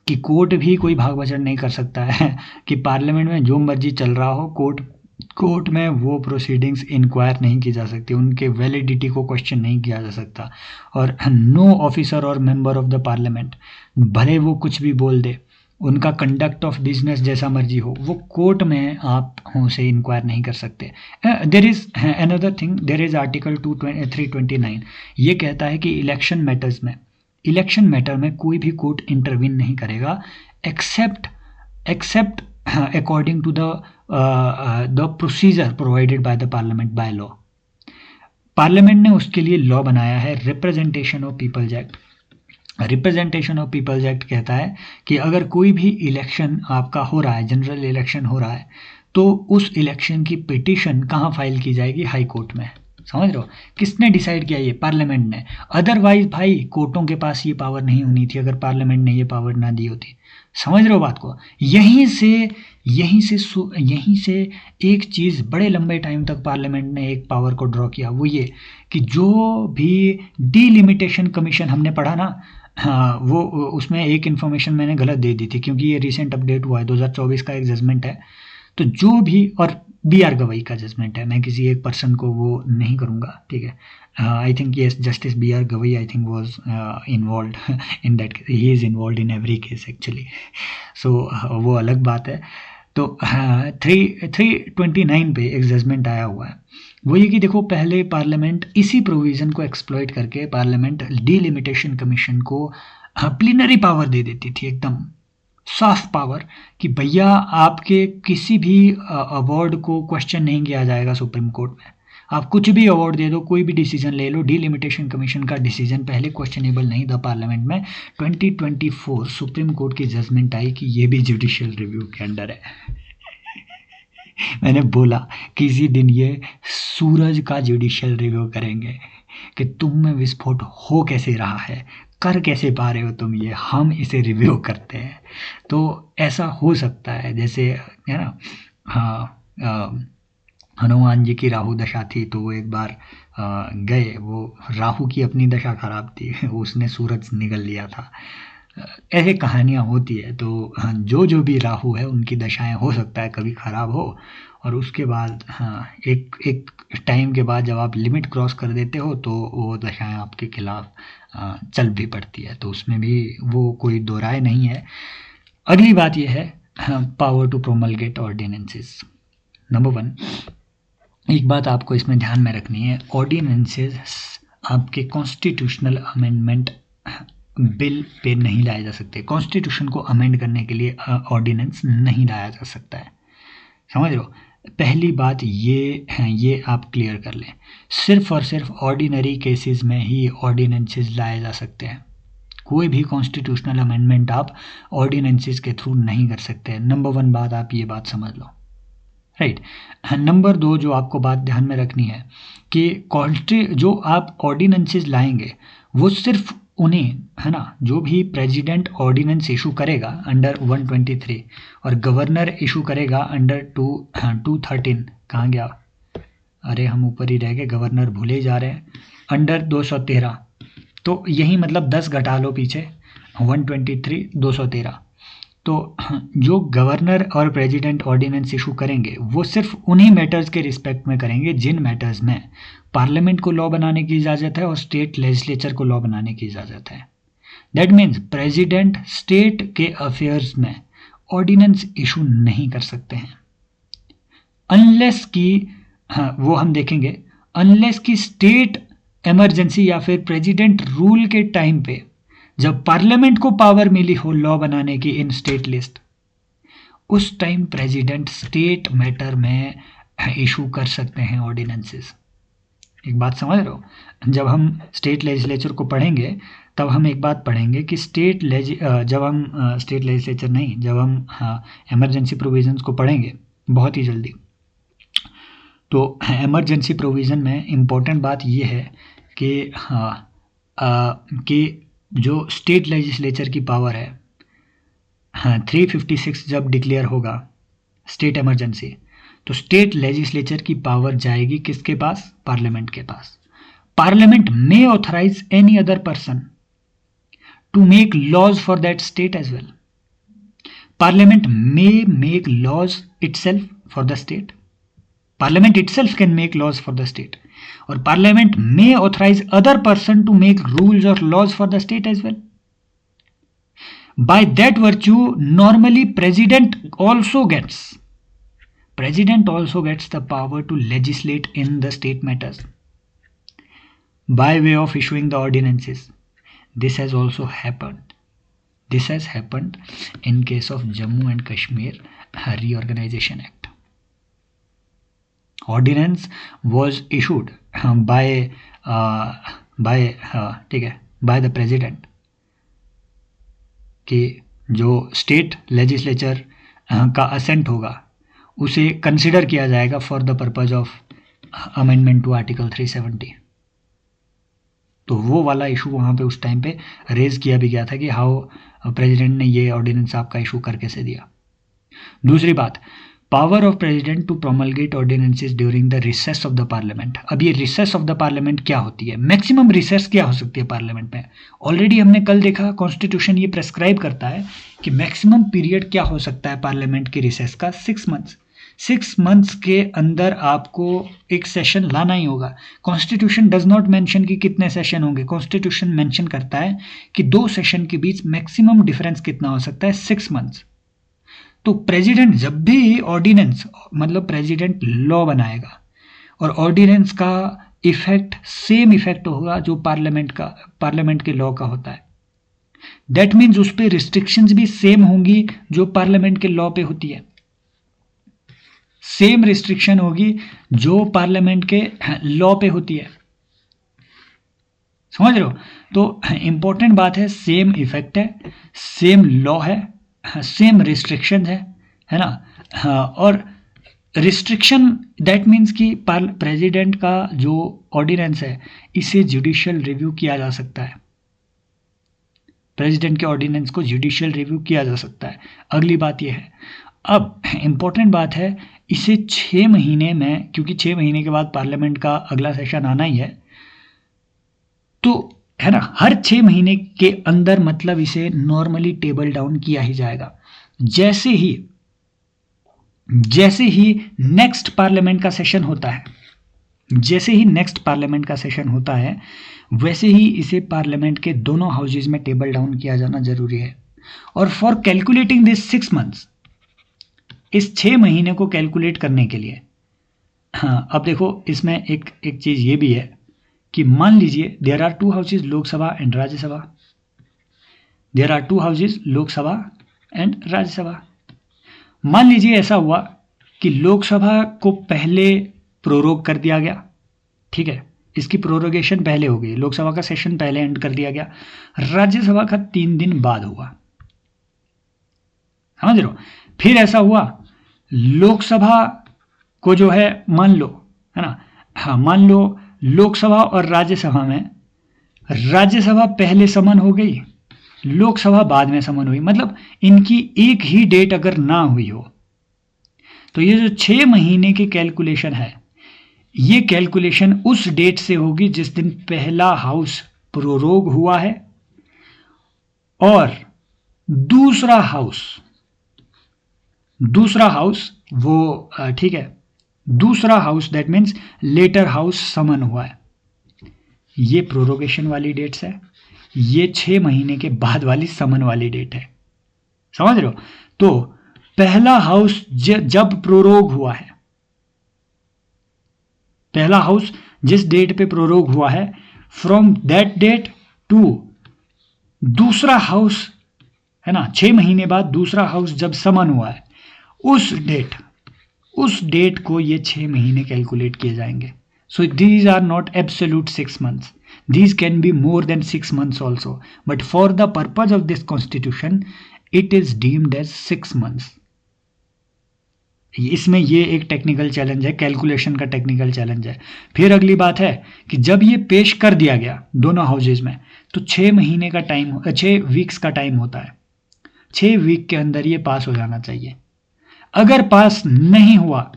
कि कोर्ट भी कोई भाग बचड़ नहीं कर सकता है कि पार्लियामेंट में जो मर्जी चल रहा हो, कोर्ट में वो प्रोसीडिंग्स इंक्वायर नहीं की जा सकती, उनके वैलिडिटी को क्वेश्चन नहीं किया जा सकता। और नो ऑफिसर और मेंबर ऑफ द पार्लियामेंट, भले वो कुछ भी बोल दे, उनका कंडक्ट ऑफ बिजनेस जैसा मर्जी हो, वो कोर्ट में आप उसे इंक्वायर नहीं कर सकते। There is another thing, there is article 329, ये कहता है कि इलेक्शन मैटर में कोई भी कोर्ट इंटरवीन नहीं करेगा except according to the procedure provided by the parliament by law. Parliament ने उसके लिए लॉ बनाया है, representation of peoples act. Representation of peoples act कहता है कि अगर कोई भी इलेक्शन आपका हो रहा है, जनरल इलेक्शन हो रहा है, तो उस इलेक्शन की पिटीशन कहाँ फाइल की जाएगी? हाई कोर्ट में। समझ रहे हो? किसने डिसाइड किया? ये पार्लियामेंट ने। अदरवाइज भाई कोर्टों के पास ये पावर नहीं होनी थी अगर पार्लियामेंट ने ये पावर ना दी होती। समझ रहे हो बात को? यहीं से एक चीज़ बड़े लंबे टाइम तक पार्लियामेंट ने एक पावर को ड्रॉ किया, वो ये कि जो भी डीलिमिटेशन कमीशन हमने पढ़ा ना, हाँ, वो उसमें एक इन्फॉर्मेशन मैंने गलत दे दी थी, क्योंकि ये रिसेंट अपडेट हुआ है, 2024 का एक जजमेंट है। तो जो भी, और BR गवई का जजमेंट है, मैं किसी एक पर्सन को वो नहीं करूँगा, ठीक है। I think yes, justice BR Gavai I think was involve in that, he is involve in every case actually. So वो अलग बात है। तो 329 पे एक जजमेंट आया हुआ है, वो ये कि देखो, पहले पार्लियामेंट इसी प्रोविज़न को एक्सप्लॉइट करके पार्लियामेंट डीलिमिटेशन कमीशन को प्लीनरी पावर दे देती थी, एकदम सॉफ्ट पावर, कि भैया आपके किसी भी अवार्ड को क्वेश्चन नहीं किया जाएगा सुप्रीम कोर्ट में। आप कुछ भी अवार्ड दे दो, कोई भी डिसीजन ले लो, डीलिमिटेशन कमीशन का डिसीजन पहले क्वेश्चनेबल नहीं था पार्लियामेंट में। 2024 सुप्रीम कोर्ट की जजमेंट आई कि ये भी जुडिशियल रिव्यू के अंडर है। मैंने बोला किसी दिन ये सूरज का जुडिशियल रिव्यू करेंगे कि तुम में विस्फोट हो कैसे रहा है, कर कैसे पा रहे हो तुम ये, हम इसे रिव्यू करते हैं। तो ऐसा हो सकता है, जैसे, है ना, हाँ, हनुमान जी की राहु दशा थी, तो वो एक बार गए, वो राहु की अपनी दशा खराब थी, उसने सूरज निगल लिया था। ऐसे कहानियाँ होती है। तो हाँ, जो भी राहु है उनकी दशाएं हो सकता है कभी ख़राब हो, और उसके बाद हाँ, एक टाइम के बाद जब आप लिमिट क्रॉस कर देते हो तो वो दशाएं आपके खिलाफ चल भी पड़ती है। तो उसमें भी वो कोई दो राय नहीं है। अगली बात यह है, power to promulgate ordinances. Number 1, एक बात आपको इसमें ध्यान में रखनी है, ऑर्डिनेंसेस आपके कॉन्स्टिट्यूशनल अमेंडमेंट बिल पे नहीं लाए जा सकते। कॉन्स्टिट्यूशन को अमेंड करने के लिए ऑर्डिनेंस नहीं लाया जा सकता है। समझ रहे हो? पहली बात ये है, ये आप क्लियर कर लें। सिर्फ और सिर्फ ऑर्डिनरी केसेस में ही ऑर्डिनेंसेस लाए जा सकते हैं। कोई भी कॉन्स्टिट्यूशनल अमेंडमेंट आप ऑर्डिनेंसेस के थ्रू नहीं कर सकते। नंबर 1 बात, आप ये बात समझ लो। राइट। नंबर 2 जो आपको बात ध्यान में रखनी है कि जो आप ऑर्डिनेंसेस लाएंगे वो सिर्फ उन्हें, है ना, जो भी प्रेसिडेंट ऑर्डिनेंस इशू करेगा अंडर 123 और गवर्नर इशू करेगा अंडर 213, कहाँ गया, अरे हम ऊपर ही रह गए, गवर्नर भूले ही जा रहे हैं, अंडर 213, तो यही मतलब 10 घटा लो पीछे, 123 213। तो जो गवर्नर और प्रेसिडेंट ऑर्डिनेंस इशू करेंगे वो सिर्फ उन्हीं मैटर्स के रिस्पेक्ट में करेंगे जिन मैटर्स में पार्लियामेंट को लॉ बनाने की इजाज़त है और स्टेट लेजिस्लेचर को लॉ बनाने की इजाज़त है। दैट मीन्स प्रेसिडेंट स्टेट के अफेयर्स में ऑर्डिनेंस इशू नहीं कर सकते हैं अनलेस की, हाँ वो हम देखेंगे, अनलेस की स्टेट इमरजेंसी या फिर प्रेसिडेंट रूल के टाइम पे जब पार्लियामेंट को पावर मिली हो लॉ बनाने की इन स्टेट लिस्ट, उस टाइम प्रेसिडेंट स्टेट मैटर में इशू कर सकते हैं ऑर्डिनेंसेस। एक बात समझ रहे हो, जब हम स्टेट लेजिस्लेचर को पढ़ेंगे तब हम एक बात पढ़ेंगे कि जब हम स्टेट लेजिस्लेचर नहीं, जब हम इमरजेंसी प्रोविजंस को पढ़ेंगे बहुत ही जल्दी, तो इमरजेंसी प्रोविज़न में इम्पोर्टेंट बात ये है कि कि जो स्टेट लेजिस्लेचर की पावर है, 356 जब डिक्लेयर होगा स्टेट इमरजेंसी, तो स्टेट लेजिस्लेचर की पावर जाएगी किसके पास, पार्लियामेंट के पास। Parliament may authorise any other person to make laws for that state as well. Parliament may make laws itself for the state, Parliament itself can make laws for the state, or Parliament may authorize other person to make rules or laws for the state as well. By that virtue, normally President also gets the power to legislate in the state matters by way of issuing the ordinances. This has also happened. This has happened in case of Jammu and Kashmir Reorganization Act. Ordinance was issued by the president कि जो स्टेट लेजिस्लेचर का असेंट होगा उसे कंसिडर किया जाएगा for the purpose of amendment to article 370। तो वो वाला इशू वहाँ पे उस टाइम पे रेज किया भी गया था कि हाउ प्रेसिडेंट ने ये ऑर्डिनेंस आपका इशू करके से दिया। दूसरी बात, power of president to promulgate ordinances during the recess of the parliament. अब ये रिसेस ऑफ द पार्लियामेंट क्या होती है, मैक्सिमम रिसेस क्या हो सकती है पार्लियामेंट में, ऑलरेडी हमने कल देखा कॉन्स्टिट्यूशन ये प्रेस्क्राइब करता है कि मैक्सिमम पीरियड क्या हो सकता है पार्लियामेंट के रिसेस का, 6 मंथ्स। 6 मंथ्स के अंदर आपको एक सेशन लाना ही होगा। कॉन्स्टिट्यूशन डज नॉट मेंशन कि कितने सेशन होंगे, कॉन्स्टिट्यूशन मेंशन करता है कि 2 सेशन के बीच मैक्सिमम डिफरेंस कितना हो सकता है, 6 मंथ्स। तो प्रेसिडेंट जब भी ऑर्डिनेंस, मतलब प्रेसिडेंट लॉ बनाएगा और ऑर्डिनेंस का इफेक्ट सेम इफेक्ट होगा जो पार्लियामेंट के लॉ का होता है। दैट मीन्स उस पर रिस्ट्रिक्शंस भी सेम होंगी जो पार्लियामेंट के लॉ पे होती है, सेम रिस्ट्रिक्शन होगी जो पार्लियामेंट के लॉ पे होती है। समझ रहे हो? तो इंपॉर्टेंट बात है, सेम इफेक्ट है, सेम लॉ है, सेम रिस्ट्रिक्शन है ना। और रिस्ट्रिक्शन दैट मीन्स कि प्रेसिडेंट का जो ऑर्डिनेंस है इसे जुडिशियल रिव्यू किया जा सकता है, प्रेसिडेंट के ऑर्डिनेंस को जुडिशियल रिव्यू किया जा सकता है। अगली बात यह है, अब इंपॉर्टेंट बात है, इसे 6 महीने में, क्योंकि 6 महीने के बाद पार्लियामेंट का अगला सेशन आना ही है, तो है ना, हर 6 महीने के अंदर मतलब इसे नॉर्मली टेबल डाउन किया ही जाएगा। जैसे ही नेक्स्ट पार्लियामेंट का सेशन होता है, वैसे ही इसे पार्लियामेंट के दोनों हाउसेज में टेबल डाउन किया जाना जरूरी है। और फॉर कैलकुलेटिंग दिस 6 मंथ्स, इस 6 महीने को कैलकुलेट करने के लिए, हाँ अब देखो इसमें एक चीज ये भी है कि मान लीजिए there are 2 houses, Lok Sabha and Rajya Sabha. मान लीजिए ऐसा हुआ कि लोकसभा को पहले प्रोरोग कर दिया गया, ठीक है, इसकी प्रोरोगेशन पहले हो गई, लोकसभा का सेशन पहले एंड कर दिया गया, राज्यसभा का 3 दिन बाद हुआ। समझ रहे हो? फिर ऐसा हुआ लोकसभा को जो है मान लो, है ना, हाँ मान लो लोकसभा और राज्यसभा में राज्यसभा पहले समन हो गई, लोकसभा बाद में समन हुई, मतलब इनकी एक ही डेट अगर ना हुई हो तो ये जो 6 महीने की कैलकुलेशन है, ये कैलकुलेशन उस डेट से होगी जिस दिन पहला हाउस प्रोरोग हुआ है और दूसरा हाउस वो ठीक है, दूसरा house that means latter house summon हुआ है। ये प्रोरोगेशन वाली डेट्स है, ये 6 महीने के बाद वाली समन वाली डेट है, समझ रहे हो? तो पहला हाउस जब प्रोरोग हुआ है, पहला हाउस जिस डेट पे प्रोरोग हुआ है, फ्रॉम दैट डेट टू दूसरा हाउस, है ना, 6 महीने बाद दूसरा हाउस जब समन हुआ है, उस डेट को ये 6 महीने कैलकुलेट किए जाएंगे। So these are not absolute 6 months, these can be more than 6 months also, but for the purpose of this constitution it is deemed as 6 months। इसमें ये एक टेक्निकल चैलेंज है, कैलकुलेशन का टेक्निकल चैलेंज है। फिर अगली बात है कि जब ये पेश कर दिया गया दोनों हाउसेज में तो 6 महीने का टाइम, 6 वीक्स का टाइम होता है, 6 वीक के अंदर ये पास हो जाना चाहिए। अगर पास नहीं हुआ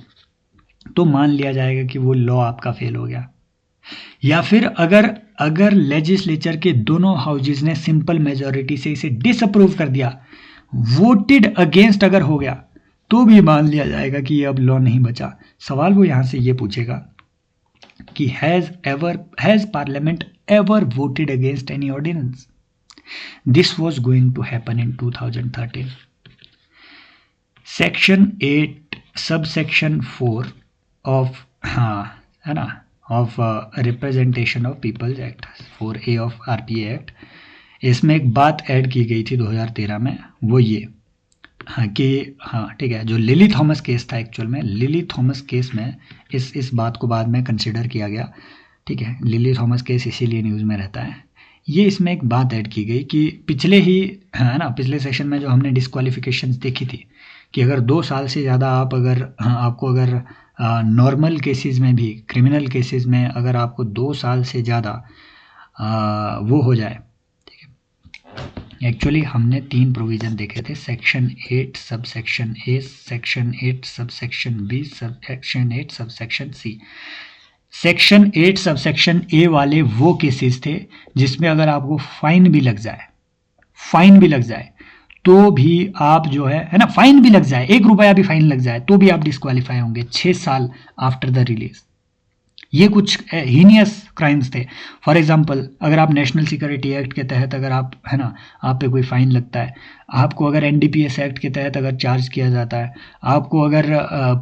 तो मान लिया जाएगा कि वो लॉ आपका फेल हो गया, या फिर अगर लेजिस्लेचर के दोनों हाउसेज ने सिंपल मेजॉरिटी से इसे डिसअप्रूव कर दिया, वोटेड अगेंस्ट अगर हो गया, तो भी मान लिया जाएगा कि ये अब लॉ नहीं बचा। सवाल वो यहां से ये पूछेगा कि has parliament ever voted against any ordinance? This was going to happen in 2013। Section 8 subsection 4 of, हाँ है ना, of representation of peoples act 4A of RPA act, इसमें एक बात ऐड की गई थी 2013 में, वो ये, हाँ कि हाँ ठीक है, जो लिली थॉमस केस था, एक्चुअल में लिली थॉमस केस में इस बात को बाद में कंसिडर किया गया, ठीक है, लिली थॉमस केस इसीलिए न्यूज़ में रहता है। ये इसमें एक बात ऐड की गई कि पिछले ही, है ना, पिछले सेशन में जो हमने डिस्क्वालिफिकेशंस देखी थी कि अगर 2 साल से ज़्यादा आप आपको अगर नॉर्मल केसेस में भी, क्रिमिनल केसेस में अगर आपको 2 साल से ज़्यादा वो हो जाए, ठीक है, एक्चुअली हमने 3 प्रोविज़न देखे थे, section 8 subsection A, section 8 subsection B, section 8 subsection C। Section 8 subsection A वाले वो केसेस थे जिसमें अगर आपको फाइन भी लग जाए तो भी आप जो है ना, फाइन भी लग जाए, 1 रुपया भी फाइन लग जाए तो भी आप डिस्क्वालीफाई होंगे 6 साल आफ्टर द रिलीज। ये कुछ हीनियस क्राइम्स थे। फॉर एग्जांपल, अगर आप नेशनल सिक्योरिटी एक्ट के तहत अगर आप, है ना, आप पे कोई फाइन लगता है, आपको अगर NDPS एक्ट के तहत अगर चार्ज किया जाता है, आपको अगर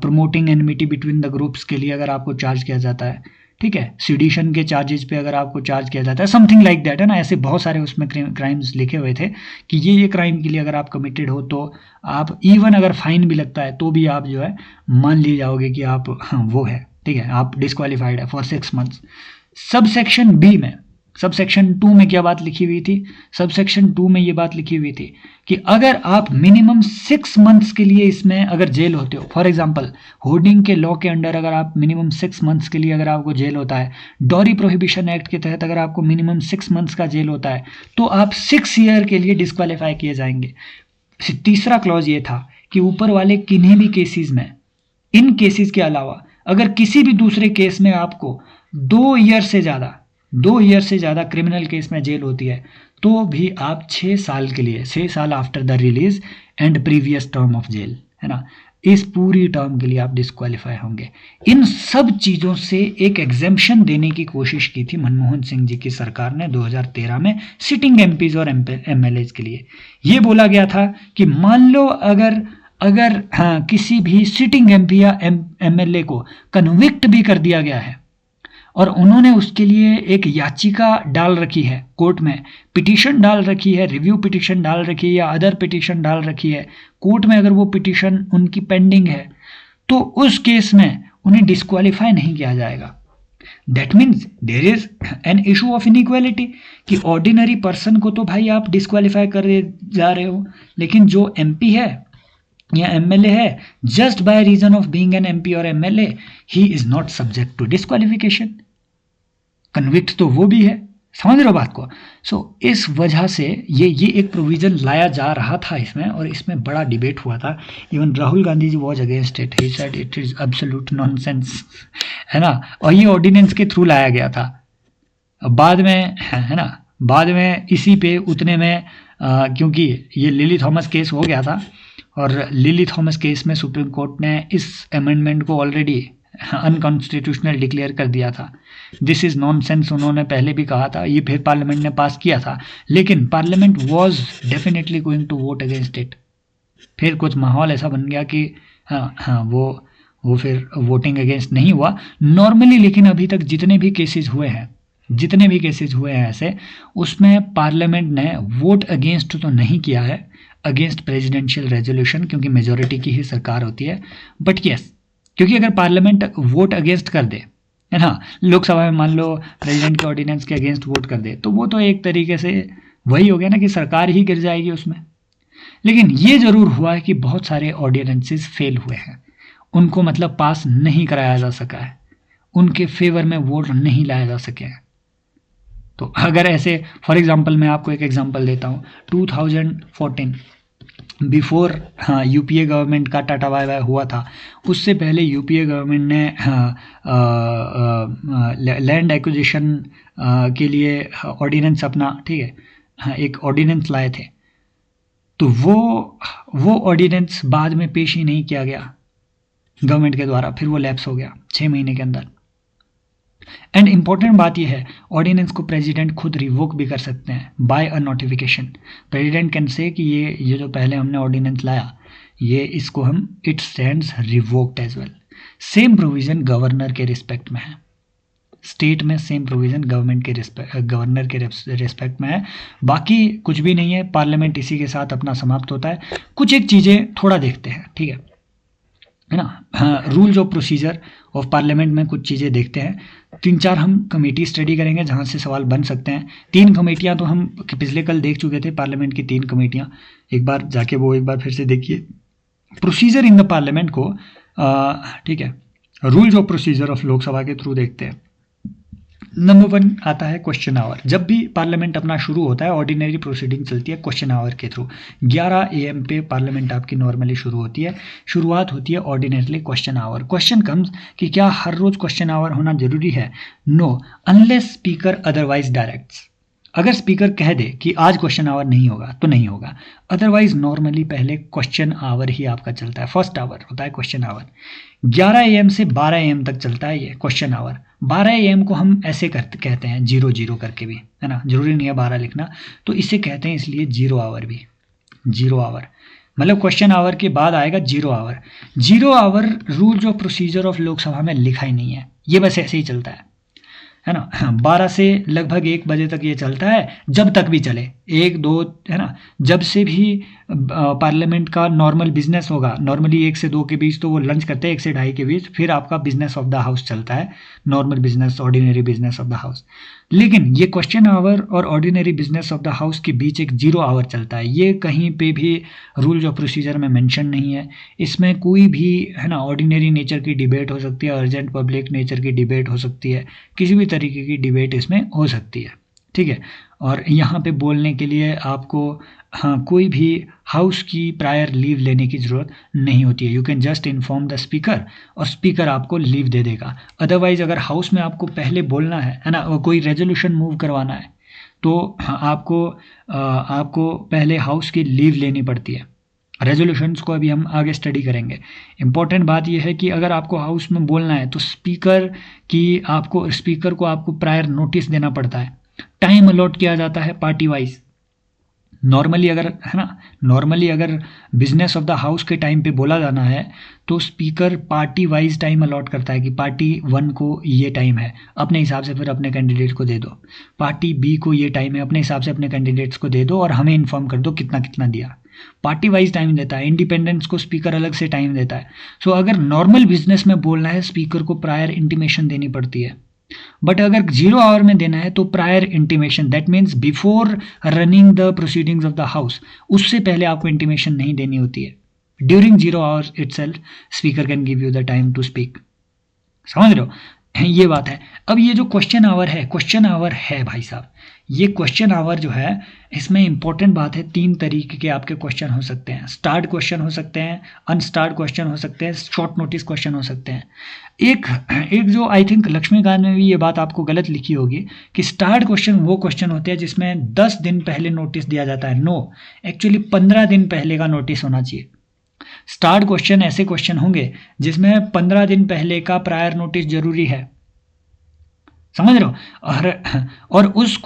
promoting enmity between the groups के लिए अगर आपको चार्ज किया जाता है, ठीक है, सिडिशन के चार्जेस पे अगर आपको चार्ज किया जाता है, समथिंग लाइक दैट, है ना, ऐसे बहुत सारे उसमें क्राइम्स लिखे हुए थे कि ये क्राइम के लिए अगर आप कमिटेड हो तो आप इवन अगर फाइन भी लगता है तो भी आप जो है मान लिए जाओगे कि आप, हाँ वो है, ठीक है, आप डिस्क्वालीफाइड है फॉर 6 मंथ्स। सबसेक्शन B में, सबसेक्शन 2 में क्या बात लिखी हुई थी? सबसेक्शन 2 में ये बात लिखी हुई थी कि अगर आप मिनिमम 6 मंथ्स के लिए इसमें अगर जेल होते हो, फॉर एग्जांपल होर्डिंग के लॉ के अंडर अगर आप मिनिमम 6 मंथ्स के लिए अगर आपको जेल होता है, डॉरी प्रोहिबिशन एक्ट के तहत अगर आपको मिनिमम 6 मंथ्स का जेल होता है, तो आप 6 ईयर के लिए डिस्क्वालीफाई किए जाएंगे। तीसरा क्लॉज ये था कि ऊपर वाले किन्हीं भी केसेस में, इन केसेस के अलावा अगर किसी भी दूसरे केस में आपको 2 ईयर से ज़्यादा क्रिमिनल केस में जेल होती है तो भी आप 6 साल के लिए, 6 साल after the release and previous term of jail, है ना, इस पूरी टर्म के लिए आप डिस्क्वालीफाई होंगे। इन सब चीज़ों से एक एग्जेम्पशन देने की कोशिश की थी मनमोहन सिंह जी की सरकार ने 2013 में सिटिंग MPs और MLAs के लिए। ये बोला गया था कि मान लो अगर हाँ किसी भी सिटिंग MP या MLA को कन्विक्ट भी कर दिया गया है और उन्होंने उसके लिए एक याचिका डाल रखी है कोर्ट में, पिटीशन डाल रखी है, रिव्यू पिटीशन डाल रखी है या अदर पिटीशन डाल रखी है कोर्ट में, अगर वो पिटीशन उनकी पेंडिंग है तो उस केस में उन्हें डिस्क्वालीफाई नहीं किया जाएगा। That means there is an issue of inequality कि ऑर्डिनरी पर्सन को तो भाई आप डिस्क्वालीफाई कर जा रहे हो, लेकिन जो MP है या एमएलए है, just by reason of being an MP और MLA he is not subject to disqualification. Convict तो वो भी है, समझ रहे हो बात को। सो इस वजह से ये एक प्रोविजन लाया जा रहा था इसमें, और इसमें बड़ा डिबेट हुआ था। Even Rahul Gandhi ji was against it, he said it is absolute nonsense, है ना। और ये ऑर्डिनेंस के थ्रू लाया गया था। बाद में, है ना, बाद में इसी पे उतने में क्योंकि ये लिली थॉमस केस हो गया था, और लिली थॉमस केस में सुप्रीम कोर्ट ने इस अमेंडमेंट को ऑलरेडी अनकॉन्स्टिट्यूशनल डिक्लेयर कर दिया था। दिस इज़ नॉनसेंस उन्होंने पहले भी कहा था, ये फिर पार्लियामेंट ने पास किया था, लेकिन parliament was definitely going to vote against it. फिर कुछ माहौल ऐसा बन गया कि वो फिर वोटिंग अगेंस्ट नहीं हुआ नॉर्मली। लेकिन अभी तक जितने भी केसेस हुए हैं ऐसे, उसमें पार्लियामेंट ने वोट अगेंस्ट तो नहीं किया है, अगेंस्ट प्रेसिडेंशियल रेजोल्यूशन, क्योंकि मेजोरिटी की ही सरकार होती है। बट यस, क्योंकि अगर पार्लियामेंट वोट अगेंस्ट कर दे, है ना, लोकसभा में मान लो प्रेसिडेंट के ऑर्डिनेंस के अगेंस्ट वोट कर दे, तो वो तो एक तरीके से वही हो गया ना कि सरकार ही गिर जाएगी उसमें। लेकिन ये जरूर हुआ है कि बहुत सारे ऑर्डिनेंसेस फेल हुए हैं, उनको मतलब पास नहीं कराया जा सका है, उनके फेवर में वोट नहीं लाया जा सके हैं। तो अगर ऐसे फॉर एग्जांपल मैं आपको एक एग्जांपल देता हूँ, 2014 बिफोर यूपीए गवर्नमेंट का टाटा बाय बाय हुआ था, उससे पहले यूपीए गवर्नमेंट ने लैंड एक्विजिशन के लिए ऑर्डिनेंस अपना, ठीक है, एक ऑर्डिनेंस लाए थे। तो वो ऑर्डिनेंस बाद में पेश ही नहीं किया गया गवर्नमेंट के द्वारा, फिर वो लैप्स हो गया 6 महीने के अंदर। एंड इंपॉर्टेंट बात यह है, ऑर्डिनेंस को प्रेसिडेंट खुद रिवोक भी कर सकते हैं by a notification. President can say कि ये जो पहले हमने ऑर्डिनेंस लाया, ये इसको हम it stands revoked as well. Same provision governor के रिस्पेक्ट में है, स्टेट में सेम प्रोविजन गवर्नर के रिस्पेक्ट में है। बाकी कुछ भी नहीं है, पार्लियामेंट इसी के साथ अपना समाप्त होता है। कुछ एक चीज़ें थोड़ा देखते हैं, ठीक है ना। Rules of procedure of parliament में कुछ चीज़ें देखते हैं। 3-4 हम कमेटी स्टडी करेंगे जहाँ से सवाल बन सकते हैं। 3 कमेटियाँ तो हम पिछले कल देख चुके थे, पार्लियामेंट की 3 कमेटियाँ। एक बार जाके वो एक बार फिर से देखिए प्रोसीजर इन द पार्लियामेंट को, ठीक है। Rules of procedure of Lok Sabha के थ्रू देखते हैं। नंबर 1 आता है क्वेश्चन आवर। जब भी पार्लियामेंट अपना शुरू होता है, ऑर्डिनरी प्रोसीडिंग चलती है क्वेश्चन आवर के थ्रू। 11 AM पे पार्लियामेंट आपकी नॉर्मली शुरू होती है, शुरुआत होती है ordinarily question hour. Question comes कि क्या हर रोज क्वेश्चन आवर होना जरूरी है? No, unless speaker otherwise directs. अगर स्पीकर कह दे कि आज क्वेश्चन आवर नहीं होगा तो नहीं होगा, अदरवाइज नॉर्मली पहले क्वेश्चन आवर ही आपका चलता है। फर्स्ट आवर होता है क्वेश्चन आवर। 11 AM से 12 AM तक चलता है ये क्वेश्चन आवर। 12 AM को हम ऐसे कहते हैं 0-0 करके भी, है ना, जरूरी नहीं है 12 लिखना, तो इसे कहते हैं इसलिए 0 आवर भी। 0 आवर मतलब क्वेश्चन आवर के बाद आएगा 0 hour. 0 hour rules of procedure of Lok Sabha में लिखा ही नहीं है, ये बस ऐसे ही चलता है ना। 12 से लगभग 1 बजे तक ये चलता है, जब तक भी चले, 1-2, है ना। जब से भी पार्लियामेंट का नॉर्मल बिजनेस होगा, नॉर्मली 1 से 2 के बीच तो वो लंच करते हैं, 1 से 2:30 के बीच, फिर आपका बिजनेस ऑफ द हाउस चलता है, normal business, ordinary business of the house. लेकिन ये क्वेश्चन आवर और ordinary business of the house के बीच एक 0 आवर चलता है। ये कहीं पे भी रूल्स ऑफ प्रोसीजर में मेंशन नहीं है। इसमें कोई भी, है ना, ऑर्डिनरी नेचर की डिबेट हो सकती है, अर्जेंट पब्लिक नेचर की डिबेट हो सकती है, किसी भी तरीके की डिबेट इसमें हो सकती है, ठीक है। और यहाँ पे बोलने के लिए आपको कोई भी हाउस की प्रायर लीव लेने की ज़रूरत नहीं होती है। You can just inform the speaker और स्पीकर आपको लीव दे देगा। अदरवाइज अगर हाउस में आपको पहले बोलना है ना, कोई रेजोल्यूशन मूव करवाना है, तो आपको पहले हाउस की लीव लेनी पड़ती है। रेजोल्यूशंस को अभी हम आगे स्टडी करेंगे। इंपॉर्टेंट बात यह है कि अगर आपको हाउस में बोलना है तो स्पीकर को आपको प्रायर नोटिस देना पड़ता है, टाइम अलॉट किया जाता है पार्टी वाइज। नॉर्मली अगर बिजनेस ऑफ द हाउस के टाइम पे बोला जाना है तो speaker party wise time allot करता है कि पार्टी 1 को ये टाइम है, अपने हिसाब से फिर अपने कैंडिडेट को दे दो। पार्टी B को ये टाइम है, अपने हिसाब से अपने कैंडिडेट्स को दे दो और हमें इन्फॉर्म कर दो कितना कितना दिया। पार्टी वाइज टाइम देता है। इंडिपेंडेंस को स्पीकर अलग से टाइम देता है। सो अगर नॉर्मल बिजनेस में बोलना है, स्पीकर को प्रायर इंटीमेशन देनी पड़ती है। बट अगर 0 आवर में देना है तो prior intimation, that means before running the proceedings of the house, उससे पहले आपको इंटीमेशन नहीं देनी होती है। During 0 hours itself speaker can give you the time to speak. समझ रहे हो, ये बात है। अब ये जो क्वेश्चन आवर है भाई साहब, ये क्वेश्चन आवर जो है इसमें इंपॉर्टेंट बात है, 3 तरीके के आपके क्वेश्चन हो सकते हैं। स्टार्ट क्वेश्चन हो सकते हैं, अनस्टार्ट क्वेश्चन हो सकते हैं, शॉर्ट नोटिस क्वेश्चन हो सकते हैं। एक जो आई थिंक लक्ष्मीकांत में भी ये बात आपको गलत लिखी होगी कि स्टार्ट क्वेश्चन वो क्वेश्चन होते हैं जिसमें 10 दिन पहले नोटिस दिया जाता है। नो, एक्चुअली 15 दिन पहले का नोटिस होना चाहिए। स्टार्ट क्वेश्चन ऐसे क्वेश्चन होंगे जिसमें 15 दिन पहले का प्रायर नोटिस जरूरी है। समझ रहे हो, और उस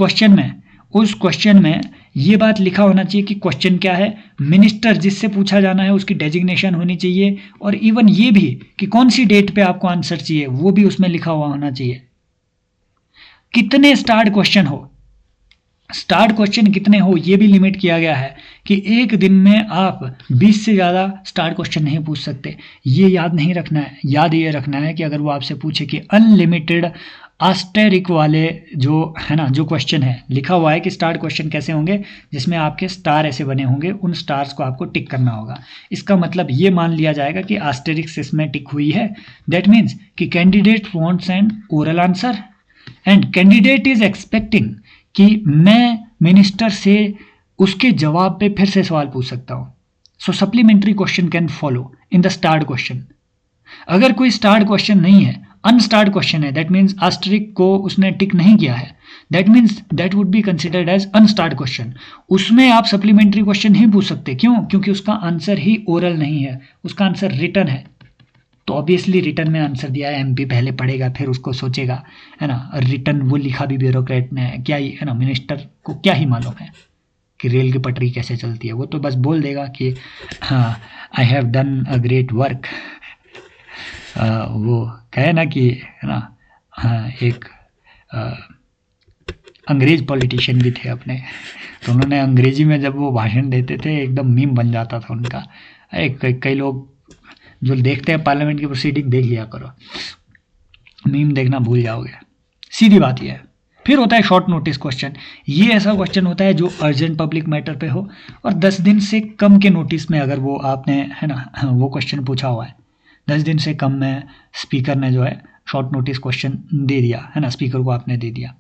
क्वेश्चन में ये बात लिखा होना चाहिए कि क्वेश्चन क्या है, मिनिस्टर जिससे पूछा जाना है उसकी डेजिग्नेशन होनी चाहिए, और इवन ये भी कि कौन सी डेट पे आपको आंसर चाहिए वो भी उसमें लिखा हुआ होना चाहिए। कितने स्टार्ट क्वेश्चन कितने हो ये भी लिमिट किया गया है कि एक दिन में आप 20 से ज़्यादा स्टार्ट क्वेश्चन नहीं पूछ सकते। ये याद नहीं रखना है, याद ये रखना है कि अगर वो आपसे पूछे कि अनलिमिटेड आस्टेरिक वाले जो है ना, जो क्वेश्चन है लिखा हुआ है कि स्टार्ट क्वेश्चन कैसे होंगे जिसमें आपके स्टार ऐसे बने होंगे, उन स्टार्स को आपको टिक करना होगा। इसका मतलब ये मान लिया जाएगा कि आस्टेरिक्स इसमें टिक हुई है, दैट मीन्स कि candidate wants N oral answer and candidate is expecting कि मैं मिनिस्टर से उसके जवाब पे फिर से सवाल पूछ सकता हूं। So supplementary question can follow in the starred question. अगर कोई स्टार्ट क्वेश्चन नहीं है, अनस्टार्ट क्वेश्चन है, दैट मीन्स आस्टरिक को उसने टिक नहीं किया है, that means that would be considered as unstarred question. उसमें आप सप्लीमेंट्री क्वेश्चन नहीं पूछ सकते। क्यों? क्योंकि उसका आंसर ही ओरल नहीं है, उसका आंसर रिटन है। तो ऑब्वियसली रिटर्न में आंसर दिया है, एमपी पहले पढ़ेगा फिर उसको सोचेगा, है ना। रिटर्न वो लिखा भी ब्यूरोक्रेट ने है, क्या ही है ना, मिनिस्टर को क्या ही मालूम है कि रेल की पटरी कैसे चलती है। वो तो बस बोल देगा कि हाँ I have done a great work. वो कहे ना कि है ना, हाँ एक अंग्रेज पॉलिटिशियन भी थे अपने, तो उन्होंने अंग्रेजी में जब वो भाषण देते थे एकदम मीम बन जाता था उनका। कई लोग जो देखते हैं पार्लियामेंट की प्रोसीडिंग देख लिया करो, मीम देखना भूल जाओगे, सीधी बात यह है। फिर होता है शॉर्ट नोटिस क्वेश्चन। ये ऐसा क्वेश्चन होता है जो अर्जेंट पब्लिक मैटर पे हो और 10 दिन से कम के नोटिस में अगर वो आपने है ना वो क्वेश्चन पूछा हुआ है, 10 दिन से कम में स्पीकर ने जो है शॉर्ट नोटिस क्वेश्चन दे दिया है ना, स्पीकर को आपने दे दिया।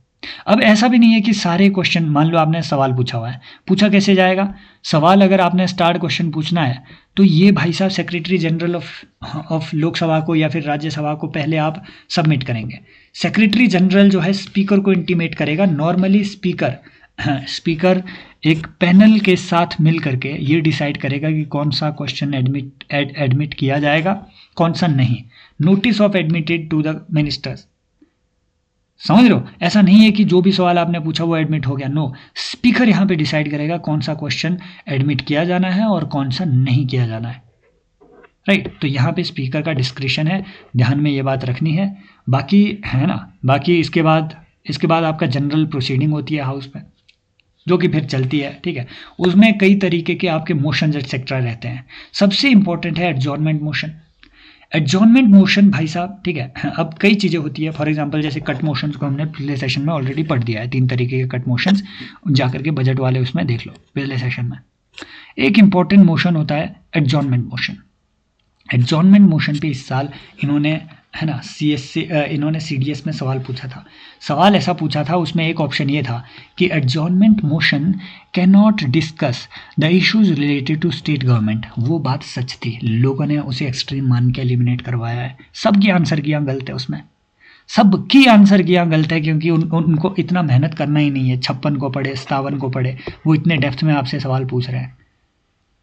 अब ऐसा भी नहीं है कि सारे क्वेश्चन, मान लो आपने सवाल पूछा हुआ है, पूछा कैसे जाएगा सवाल? अगर आपने स्टार्ट क्वेश्चन पूछना है तो ये भाई साहब सेक्रेटरी जनरल ऑफ लोकसभा को या फिर राज्यसभा को पहले आप सबमिट करेंगे। सेक्रेटरी जनरल जो है स्पीकर को इंटीमेट करेगा। नॉर्मली स्पीकर एक पैनल के साथ मिल करके ये डिसाइड करेगा कि कौन सा क्वेश्चन एडमिट किया जाएगा, कौन सा नहीं। Notice of admitted to the ministers. समझ रहे हो, ऐसा नहीं है कि जो भी सवाल आपने पूछा वो एडमिट हो गया। नो, स्पीकर यहाँ पे डिसाइड करेगा कौन सा क्वेश्चन एडमिट किया जाना है और कौन सा नहीं किया जाना है। राइट, तो यहाँ पे स्पीकर का डिस्क्रिशन है, ध्यान में ये बात रखनी है। बाकी है ना, बाकी इसके बाद आपका जनरल प्रोसीडिंग होती है हाउस में, जो कि फिर चलती है। ठीक है, उसमें कई तरीके के आपके मोशंस एक्सेट्रा रहते हैं। सबसे इंपॉर्टेंट है एडजॉर्नमेंट मोशन। एडजॉर्नमेंट मोशन भाई साहब, ठीक है, अब कई चीज़ें होती है। फॉर एग्जांपल जैसे कट मोशंस को हमने पिछले सेशन में ऑलरेडी पढ़ दिया है, 3 तरीके के कट मोशंस, जाकर के बजट वाले उसमें देख लो पिछले सेशन में। एक इंपॉर्टेंट मोशन होता है एडजॉर्नमेंट मोशन। एडजॉर्नमेंट मोशन पे इस साल इन्होंने है ना इन्होंने CDS में सवाल पूछा था। सवाल ऐसा पूछा था, उसमें एक ऑप्शन ये था कि adjournment motion can not discuss the issues related to state government. वो बात सच थी, लोगों ने उसे एक्सट्रीम मान के एलिमिनेट करवाया है। सबकी आंसर किया गलत है, उसमें सबकी आंसर किया गलत है, क्योंकि उनको इतना मेहनत करना ही नहीं है। 56 को पढ़े, 57 को पढ़े, वो इतने डेप्थ में आपसे सवाल पूछ रहे हैं,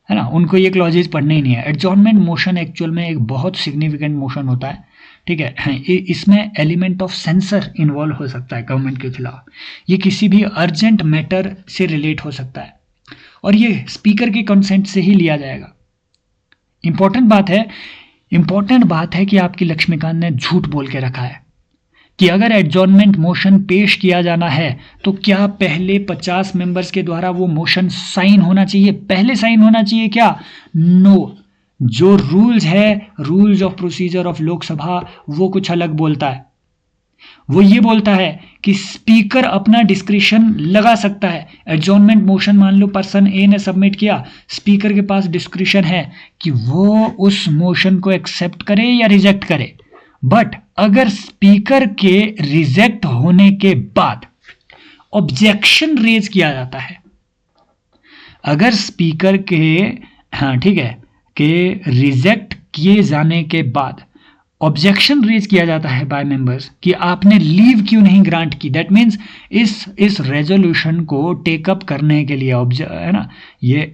है ना, उनको ये क्लॉजेज पढ़ने ही नहीं है। एडजॉर्नमेंट मोशन एक्चुअल में एक बहुत सिग्निफिकेंट मोशन होता है। ठीक है, इसमें एलिमेंट ऑफ सेंसर इन्वॉल्व हो सकता है गवर्नमेंट के खिलाफ। ये किसी भी अर्जेंट मैटर से रिलेट हो सकता है और ये स्पीकर के कंसेंट से ही लिया जाएगा। इंपॉर्टेंट बात है कि आपकी लक्ष्मीकांत ने झूठ बोल के रखा है कि अगर एडजॉर्नमेंट मोशन पेश किया जाना है तो क्या पहले 50 मेंबर्स के द्वारा वो मोशन साइन होना चाहिए? पहले साइन होना चाहिए क्या? नो, जो रूल्स है, rules of procedure of Lok Sabha, वो कुछ अलग बोलता है। वो ये बोलता है कि स्पीकर अपना डिस्क्रिशन लगा सकता है। एडजॉर्नमेंट मोशन मान लो पर्सन ए ने सबमिट किया, स्पीकर के पास डिस्क्रिशन है कि वो उस मोशन को एक्सेप्ट करे या रिजेक्ट करे। बट अगर स्पीकर के रिजेक्ट होने के बाद ऑब्जेक्शन रेज किया जाता है, अगर स्पीकर के हाँ ठीक है के रिजेक्ट किए जाने के बाद ऑब्जेक्शन रेज किया जाता है बाय मेंबर्स कि आपने लीव क्यों नहीं ग्रांट की, दैट मीन्स इस रेजोल्यूशन को टेकअप करने के लिए है ना, ये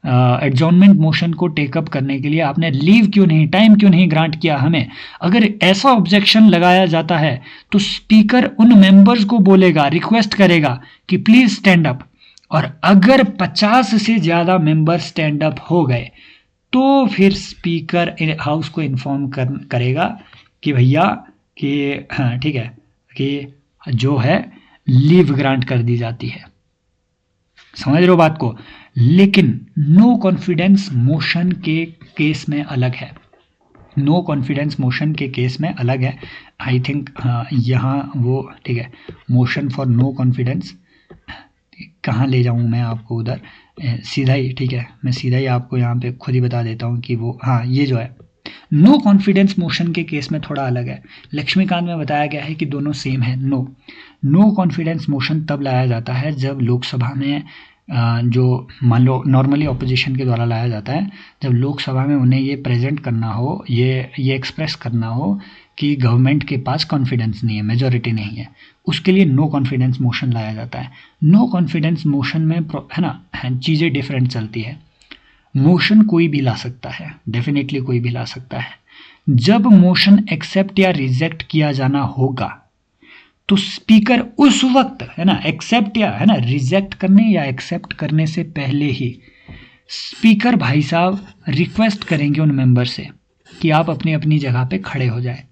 एडजॉर्नमेंट मोशन को टेकअप करने के लिए आपने लीव क्यों नहीं, टाइम क्यों नहीं ग्रांट किया हमें, अगर ऐसा ऑब्जेक्शन लगाया जाता है तो स्पीकर उन मेंबर्स को बोलेगा, रिक्वेस्ट करेगा कि प्लीज स्टैंड अप। और अगर 50 से ज़्यादा मेंबर स्टैंड अप हो गए तो फिर स्पीकर हाउस को इन्फॉर्म करेगा कि भैया कि हाँ ठीक है कि जो है लीव ग्रांट कर दी जाती है। समझ रहे हो बात को? लेकिन नो कॉन्फिडेंस मोशन के केस में अलग है। नो कॉन्फिडेंस मोशन के केस में अलग है। आई थिंक यहाँ वो ठीक है, मोशन फॉर नो कॉन्फिडेंस कहाँ ले जाऊँ मैं आपको, उधर सीधा ही ठीक है, मैं सीधा ही आपको यहाँ पे खुद ही बता देता हूँ कि वो हाँ ये जो है नो कॉन्फिडेंस मोशन के केस में थोड़ा अलग है। लक्ष्मीकांत में बताया गया है कि दोनों सेम है। नो कॉन्फिडेंस मोशन तब लाया जाता है जब लोकसभा में जो मान लो नॉर्मली ऑपोजिशन के द्वारा लाया जाता है, जब लोकसभा में उन्हें ये प्रेजेंट करना हो, ये एक्सप्रेस करना हो कि गवर्नमेंट के पास कॉन्फिडेंस नहीं है, मेजॉरिटी नहीं है, उसके लिए नो कॉन्फिडेंस मोशन लाया जाता है। नो कॉन्फिडेंस मोशन में है ना चीज़ें डिफरेंट चलती है। मोशन कोई भी ला सकता है, डेफिनेटली कोई भी ला सकता है। जब मोशन एक्सेप्ट या रिजेक्ट किया जाना होगा तो स्पीकर उस वक्त है ना एक्सेप्ट या है ना रिजेक्ट करने या एक्सेप्ट करने से पहले ही स्पीकर भाई साहब रिक्वेस्ट करेंगे उन मेंबर से कि आप अपनी अपनी जगह पे खड़े हो जाए।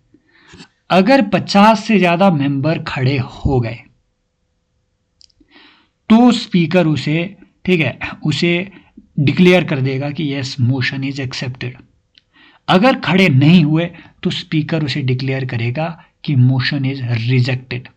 अगर 50 से ज्यादा मेंबर खड़े हो गए तो स्पीकर उसे ठीक है उसे डिक्लेयर कर देगा कि यस मोशन इज एक्सेप्टेड। अगर खड़े नहीं हुए तो स्पीकर उसे डिक्लेयर करेगा कि मोशन इज रिजेक्टेड।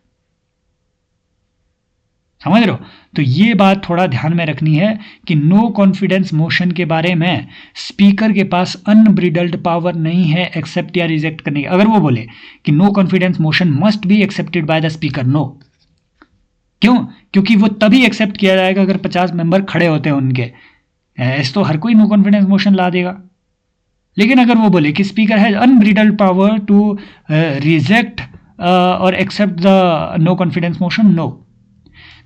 समझ रहे हो? तो ये बात थोड़ा ध्यान में रखनी है कि नो कॉन्फिडेंस मोशन के बारे में स्पीकर के पास अनब्रिडल्ड पावर नहीं है एक्सेप्ट या रिजेक्ट करने की। अगर वो बोले कि no confidence motion must be accepted by the speaker, no. क्यों? क्योंकि वो तभी एक्सेप्ट किया जाएगा अगर 50 मेंबर खड़े होते हैं उनके। ऐसे तो हर कोई नो कॉन्फिडेंस मोशन ला देगा। लेकिन अगर वो बोले कि speaker has unbridled power to reject और accept the no confidence motion,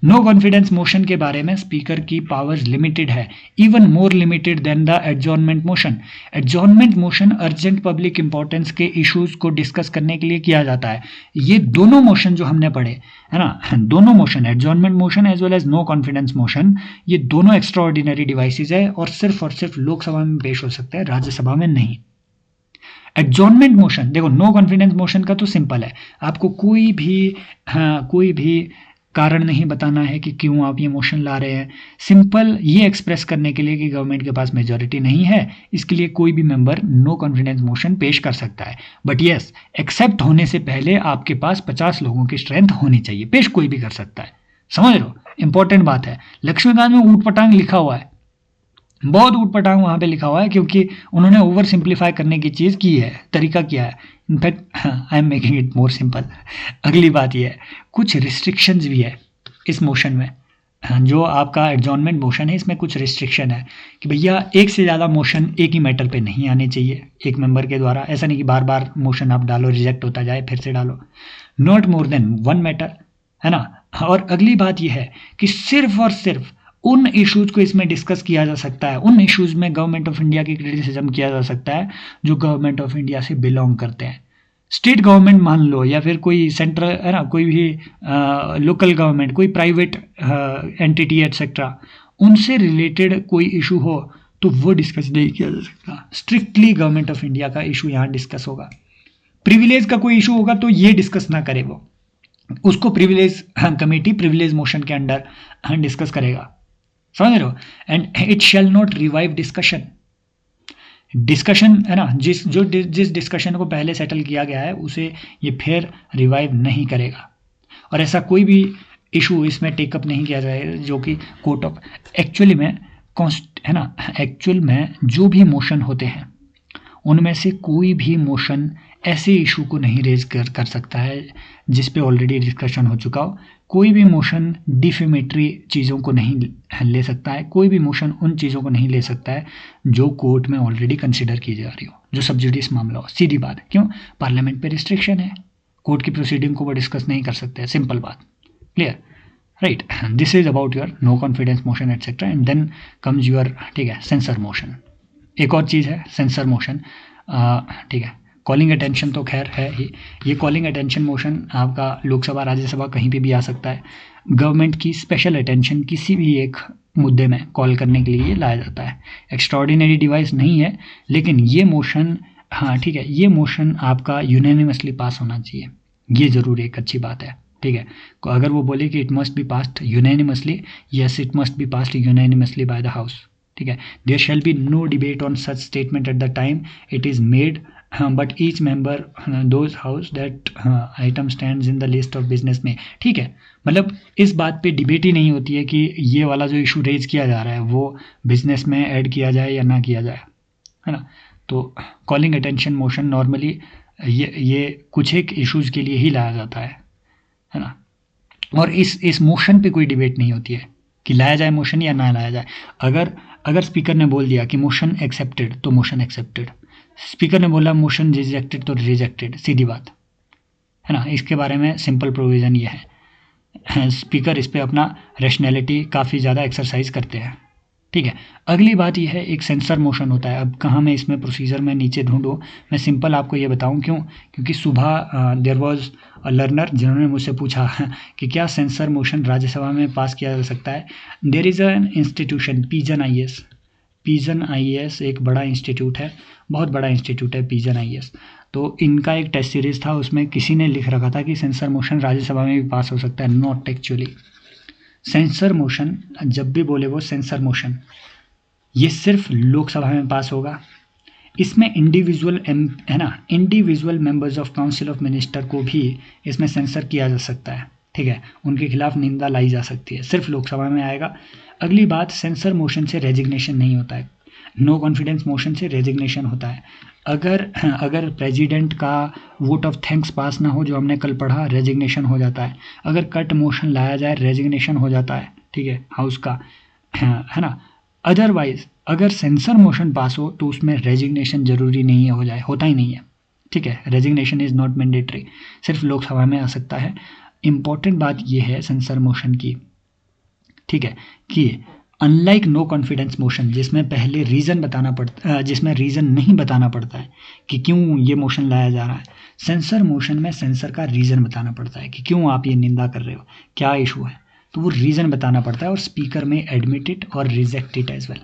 no confidence motion के बारे में स्पीकर की पावर्स लिमिटेड है, even more limited than the adjournment motion. Adjournment motion urgent public importance के इश्यूज को डिस्कस करने के लिए किया जाता है। ये दोनों मोशन जो हमने पढ़े है ना, दोनों motion adjournment motion as well as no confidence motion, ये दोनों एक्स्ट्रा ऑर्डिनरी डिवाइसेज है और सिर्फ लोकसभा में पेश हो सकते हैं, राज्यसभा में नहीं। एडजॉर्नमेंट मोशन देखो, नो कॉन्फिडेंस मोशन का तो सिंपल है, आपको कोई भी कारण नहीं बताना है कि क्यों आप ये मोशन ला रहे हैं। सिंपल ये एक्सप्रेस करने के लिए कि गवर्नमेंट के पास मेजॉरिटी नहीं है, इसके लिए कोई भी मेंबर नो कॉन्फिडेंस मोशन पेश कर सकता है। बट यस, एक्सेप्ट होने से पहले आपके पास 50 लोगों की स्ट्रेंथ होनी चाहिए, पेश कोई भी कर सकता है। समझ रहे हो? इंपॉर्टेंट बात है। लक्ष्मीकांत में ऊट पटांग लिखा हुआ है, बहुत ऊट पटांग वहां पे लिखा हुआ है, क्योंकि उन्होंने ओवर सिंप्लीफाई करने की चीज की है, तरीका किया है। In fact I am making it more simple. अगली बात यह है, कुछ रिस्ट्रिक्शंस भी है इस मोशन में। जो आपका एडजॉर्नमेंट मोशन है, इसमें कुछ रिस्ट्रिक्शन है कि भैया एक से ज़्यादा मोशन एक ही मैटर पे नहीं आने चाहिए एक मेंबर के द्वारा। ऐसा नहीं कि बार बार मोशन आप डालो, रिजेक्ट होता जाए, फिर से डालो। Not more than one matter, है ना। और अगली बात यह है कि सिर्फ और सिर्फ उन इश्यूज को इसमें डिस्कस किया जा सकता है, उन इश्यूज में गवर्नमेंट ऑफ इंडिया की क्रिटिसिज्म किया जा सकता है जो गवर्नमेंट ऑफ इंडिया से बिलोंग करते हैं। स्टेट गवर्नमेंट मान लो, या फिर कोई सेंट्रल है ना, कोई भी लोकल गवर्नमेंट, कोई प्राइवेट एंटिटी एटसेट्रा, उनसे रिलेटेड कोई इशू हो तो वो डिस्कस नहीं किया जा सकता। स्ट्रिक्टली गवर्नमेंट ऑफ इंडिया का इशू यहाँ डिस्कस होगा। प्रिविलेज का कोई इशू होगा तो ये डिस्कस ना करे, वो उसको प्रिविलेज कमेटी प्रिविलेज मोशन के अंडर डिस्कस करेगा। समझ रहे हो? And it shall not revive discussion. Discussion है ना, जिस डिस्कशन को पहले सेटल किया गया है उसे ये फिर रिवाइव नहीं करेगा, और ऐसा कोई भी इशू इसमें टेकअप नहीं किया जाएगा जो कि कोर्ट ऑफ एक्चुअली में कॉन्स्ट है ना, एक्चुअल में जो भी मोशन होते हैं उनमें से कोई भी मोशन ऐसे इशू को नहीं रेज कर सकता है जिस पे ऑलरेडी डिस्कशन हो चुका हो। कोई भी मोशन डिफेमेटरी चीज़ों को नहीं ले सकता है, कोई भी मोशन उन चीज़ों को नहीं ले सकता है जो कोर्ट में ऑलरेडी कंसिडर की जा रही हो, जो सब जुडिस मामला हो। सीधी बात है, क्यों? पार्लियामेंट पे रिस्ट्रिक्शन है, कोर्ट की प्रोसीडिंग को वो डिस्कस नहीं कर सकते, सिंपल बात, clear, right. This is about your no confidence motion etcetera, and then comes your, ठीक है, सेंसर मोशन। एक और चीज़ है सेंसर मोशन, ठीक है। कॉलिंग अटेंशन तो खैर है ही, ये कॉलिंग अटेंशन मोशन आपका लोकसभा राज्यसभा कहीं पे भी आ सकता है। गवर्नमेंट की स्पेशल अटेंशन किसी भी एक मुद्दे में कॉल करने के लिए लाया जाता है। एक्स्ट्राऑर्डिनरी डिवाइस नहीं है, लेकिन ये मोशन, हाँ ठीक है, ये मोशन आपका यूनानिमसली पास होना चाहिए, ये ज़रूर एक अच्छी बात है, ठीक है। अगर वो बोले कि it must be passed unanimously, yes it must be passed unanimously by the house, ठीक है। There shall be no debate on such statement at the time it is made, but each member those house that item stands in the list of business में, ठीक है। मतलब इस बात पे डिबेट ही नहीं होती है कि ये वाला जो इशू रेज किया जा रहा है वो बिजनेस में ऐड किया जाए या ना किया जाए, है ना। तो कॉलिंग अटेंशन मोशन नॉर्मली ये कुछ एक इश्यूज़ के लिए ही लाया जाता है ना। और इस मोशन पे कोई डिबेट नहीं होती है कि लाया जाए मोशन या ना लाया जाए। अगर स्पीकर ने बोल दिया कि मोशन एक्सेप्टेड तो मोशन एक्सेप्टेड, स्पीकर ने बोला मोशन रिजेक्टेड तो रिजेक्टेड, सीधी बात है ना। इसके बारे में सिंपल प्रोविज़न ये है, स्पीकर इस पे अपना रैशनैलिटी काफ़ी ज़्यादा एक्सरसाइज करते हैं, ठीक है। अगली बात यह है, एक सेंसर मोशन होता है। अब कहाँ मैं इसमें प्रोसीजर में नीचे ढूंढूँ, मैं सिंपल आपको ये बताऊँ क्यों, क्योंकि सुबह देयर वाज अ लर्नर जिन्होंने मुझसे पूछा कि क्या सेंसर मोशन राज्यसभा में पास किया जा सकता है। There is an institution Pigeon IAS, Pigeon IAS एक बड़ा इंस्टीट्यूट है, बहुत बड़ा इंस्टीट्यूट है पिजन आईएएस। तो इनका एक टेस्ट सीरीज़ था, उसमें किसी ने लिख रखा था कि सेंसर मोशन राज्यसभा में भी पास हो सकता है। Not actually. सेंसर मोशन जब भी बोले वो सेंसर मोशन, ये सिर्फ लोकसभा में पास होगा। इसमें इंडिविजुअल है ना, individual members of council of minister को भी इसमें सेंसर किया जा सकता है, ठीक है। उनके खिलाफ निंदा लाई जा सकती है, सिर्फ लोकसभा में आएगा। अगली बात, सेंसर मोशन से रेजिग्नेशन नहीं होता है, नो कॉन्फिडेंस मोशन से रेजिग्नेशन होता है। अगर प्रेसिडेंट का वोट ऑफ थैंक्स पास ना हो, जो हमने कल पढ़ा, रेजिग्नेशन हो जाता है। अगर कट मोशन लाया जाए रेजिग्नेशन हो जाता है, ठीक है, हाउस का, है ना। अदरवाइज अगर सेंसर मोशन पास हो तो उसमें रेजिग्नेशन जरूरी नहीं है हो जाए, होता ही नहीं है, ठीक है। रेजिग्नेशन इज़ नॉट मैंडेटरी, सिर्फ लोकसभा में आ सकता है। इम्पॉर्टेंट बात यह है सेंसर मोशन की, ठीक है, कि अनलाइक नो कॉन्फिडेंस मोशन जिसमें पहले रीज़न बताना पड़ता, जिसमें रीज़न नहीं बताना पड़ता है कि क्यों ये मोशन लाया जा रहा है, सेंसर मोशन में सेंसर का रीज़न बताना पड़ता है कि क्यों आप ये निंदा कर रहे हो, क्या इशू है, तो वो रीज़न बताना पड़ता है। और स्पीकर में एडमिट इट और रिजेक्ट इट एज वेल,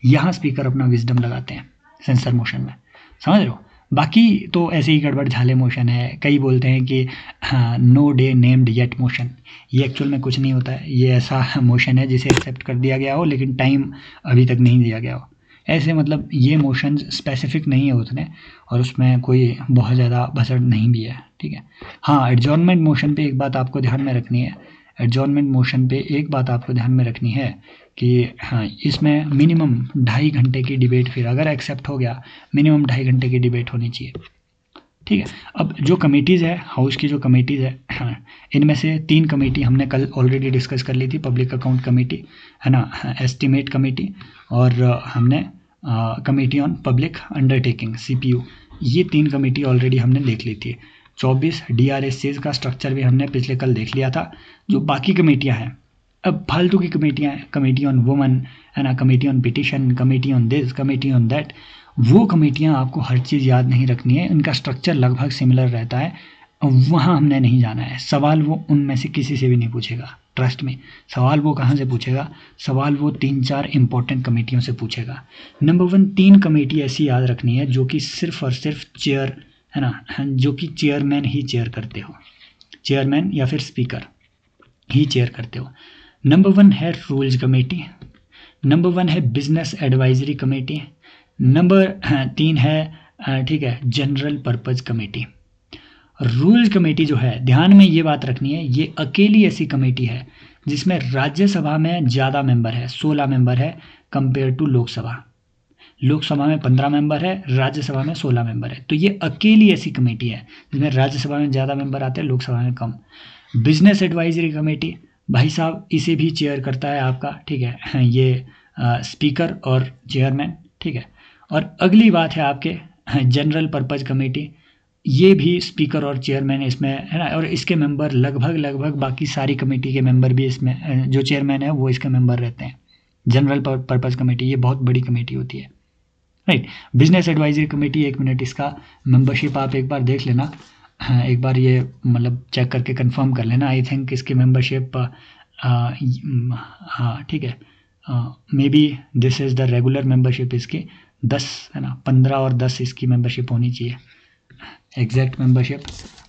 यहाँ स्पीकर अपना विजडम लगाते हैं सेंसर मोशन में, समझ रहे हो। बाकी तो ऐसे ही गड़बड़ झाले मोशन है। कई बोलते हैं कि हाँ, no day named yet motion, ये एक्चुअल में कुछ नहीं होता है, ये ऐसा मोशन है जिसे एक्सेप्ट कर दिया गया हो लेकिन टाइम अभी तक नहीं दिया गया हो, ऐसे मतलब ये मोशन स्पेसिफिक नहीं है उतने, और उसमें कोई बहुत ज़्यादा भसड़ नहीं भी है, ठीक है। हाँ, एडजॉर्नमेंट मोशन पे एक बात आपको ध्यान में रखनी है, एडजॉर्नमेंट मोशन पे एक बात आपको ध्यान में रखनी है कि हाँ, इसमें मिनिमम 2.5 घंटे की डिबेट, फिर अगर एक्सेप्ट हो गया मिनिमम 2.5 घंटे की डिबेट होनी चाहिए, ठीक है। अब जो कमेटीज़ है, हाउस की जो कमेटीज़ है, हाँ, इनमें से 3 कमेटी हमने कल ऑलरेडी डिस्कस कर ली थी, पब्लिक अकाउंट कमेटी, है ना, एस्टीमेट कमेटी, और हमने committee on public undertaking CPU, ये 3 कमेटी ऑलरेडी हमने देख ली थी। 24 DRSCs का स्ट्रक्चर भी हमने पिछले कल देख लिया था। जो बाकी कमेटियाँ हैं, अब फालतू की कमेटियाँ हैं, कमेटी ऑन वुमन, है ना, committee on petition, committee on this, committee on that, वो कमेटियाँ आपको हर चीज़ याद नहीं रखनी है, इनका स्ट्रक्चर लगभग सिमिलर रहता है, वहाँ हमने नहीं जाना है। सवाल वो उनमें से किसी से भी नहीं पूछेगा, ट्रस्ट में। सवाल वो कहाँ से पूछेगा, सवाल वो 3-4 इंपॉर्टेंट कमेटियों से पूछेगा। नंबर 1, 3 कमेटी ऐसी याद रखनी है जो कि सिर्फ और सिर्फ चेयर, है ना, जो कि चेयरमैन ही चेयर करते हो, चेयरमैन या फिर स्पीकर ही चेयर करते हो। नंबर 1 है रूल्स कमेटी, नंबर 1 है बिजनेस एडवाइजरी कमेटी, नंबर 3 है ठीक है general purpose committee. Rules committee जो है, ध्यान में ये बात रखनी है, ये अकेली ऐसी कमेटी है जिसमें राज्यसभा में ज़्यादा मेंबर है, 16 मेंबर है कंपेयर टू लोकसभा। लोकसभा में 15 मेंबर है, राज्यसभा में 16 मेंबर है। तो ये अकेली ऐसी कमेटी है जिसमें राज्यसभा में ज़्यादा मेंबर आते हैं, लोकसभा में कम। बिजनेस एडवाइजरी कमेटी, भाई साहब इसे भी चेयर करता है आपका ठीक है ये स्पीकर और चेयरमैन ठीक है। और अगली बात है आपके जनरल पर्पज कमेटी, ये भी स्पीकर और चेयरमैन इसमें है ना, और इसके मेंबर लगभग बाकी सारी कमेटी के मेंबर भी इसमें, जो चेयरमैन है वो इसके मेंबर रहते हैं। जनरल पर्पज कमेटी ये बहुत बड़ी कमेटी होती है, right. Business advisory committee, 1 minute, इसका मेंबरशिप आप एक बार देख लेना, एक बार ये मतलब चेक करके कंफर्म कर लेना। आई थिंक इसकी मेंबरशिप हाँ ठीक है, may be this is the regular membership इसकी 10 है ना, 15 और 10 इसकी मेंबरशिप होनी चाहिए, exact membership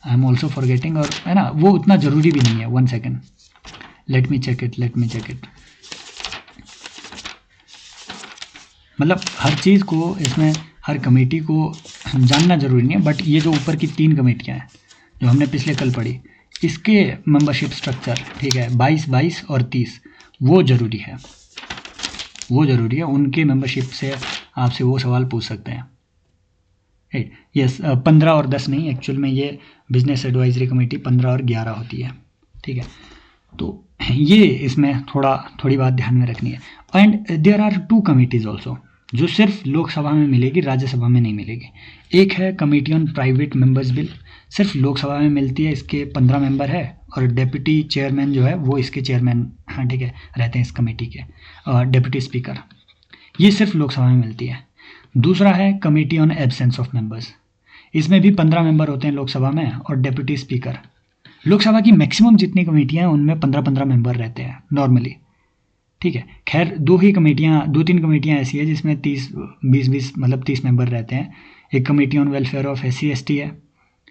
I am also forgetting, और है ना वो उतना ज़रूरी भी नहीं है। 1 second, let me check it. मतलब हर चीज़ को इसमें, हर कमेटी को जानना ज़रूरी नहीं है, बट ये जो ऊपर की 3 कमेटियाँ हैं जो हमने पिछले कल पढ़ी, इसके मेंबरशिप स्ट्रक्चर ठीक है 22 और 30 वो ज़रूरी है, उनके मेंबरशिप से आपसे वो सवाल पूछ सकते हैं, राइट। यस 15 और 10 नहीं, एक्चुअल में ये बिजनेस एडवाइजरी कमेटी 15 और 11 होती है, ठीक है। तो ये इसमें थोड़ी बात ध्यान में रखनी है। And there are 2 committees also जो सिर्फ लोकसभा में मिलेगी, राज्यसभा में नहीं मिलेगी। एक है committee on private members bill, सिर्फ लोकसभा में मिलती है, इसके 15 मेंबर है, और डेप्यूटी चेयरमैन जो है वो इसके चेयरमैन हाँ ठीक है रहते हैं इस कमेटी के, डेप्यूटी स्पीकर, ये सिर्फ लोकसभा में मिलती है। दूसरा है committee on absence of members, इसमें भी 15 मेंबर होते हैं लोकसभा में, और डेप्यूटी स्पीकर। लोकसभा की मैक्सिमम जितनी कमेटियां हैं उनमें 15 मेंबर रहते हैं नॉर्मली, ठीक है। खैर 2-3 कमेटियां ऐसी है जिसमें 20 मतलब 30 मेंबर रहते हैं। एक committee on welfare of SC/ST है,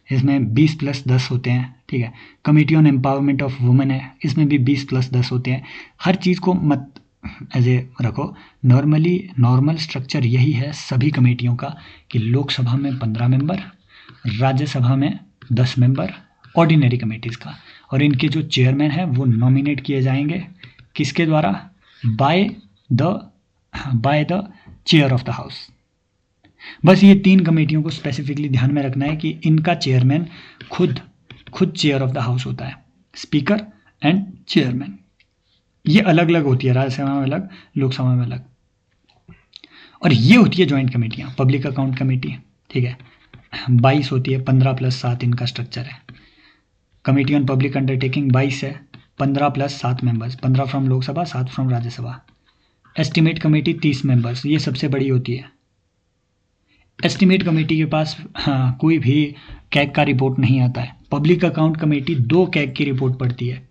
इसमें 20 + 10 होते हैं, ठीक है। Committee on empowerment of women है, इसमें भी 20 + 10 होते हैं। हर चीज़ को मत ऐसे रखो, नॉर्मल स्ट्रक्चर यही है सभी कमेटियों का कि लोकसभा में 15 मेंबर, राज्यसभा में 10 मेंबर ऑर्डिनरी कमेटीज़ का, और इनके जो चेयरमैन हैं वो नॉमिनेट किए जाएंगे किसके द्वारा, by the chair of the house. बस ये 3 कमेटियों को स्पेसिफिकली ध्यान में रखना है कि इनका चेयरमैन खुद चेयर ऑफ द हाउस होता है, स्पीकर एंड चेयरमैन। ये अलग अलग होती है, राज्यसभा में अलग, लोकसभा में अलग। और ये होती है ज्वाइंट कमेटियाँ, पब्लिक अकाउंट कमेटी, ठीक है 22 होती है, 15 + 7 इनका स्ट्रक्चर है। कमेटी ऑन पब्लिक अंडरटेकिंग 22 है, 15 + 7 members, 15 from Lok Sabha, 7 from Rajya Sabha. Estimate committee 30 members, ये सबसे बड़ी होती है। एस्टिमेट कमेटी के पास कोई भी कैग का रिपोर्ट नहीं आता है। पब्लिक अकाउंट कमेटी 2 कैग की रिपोर्ट पढ़ती है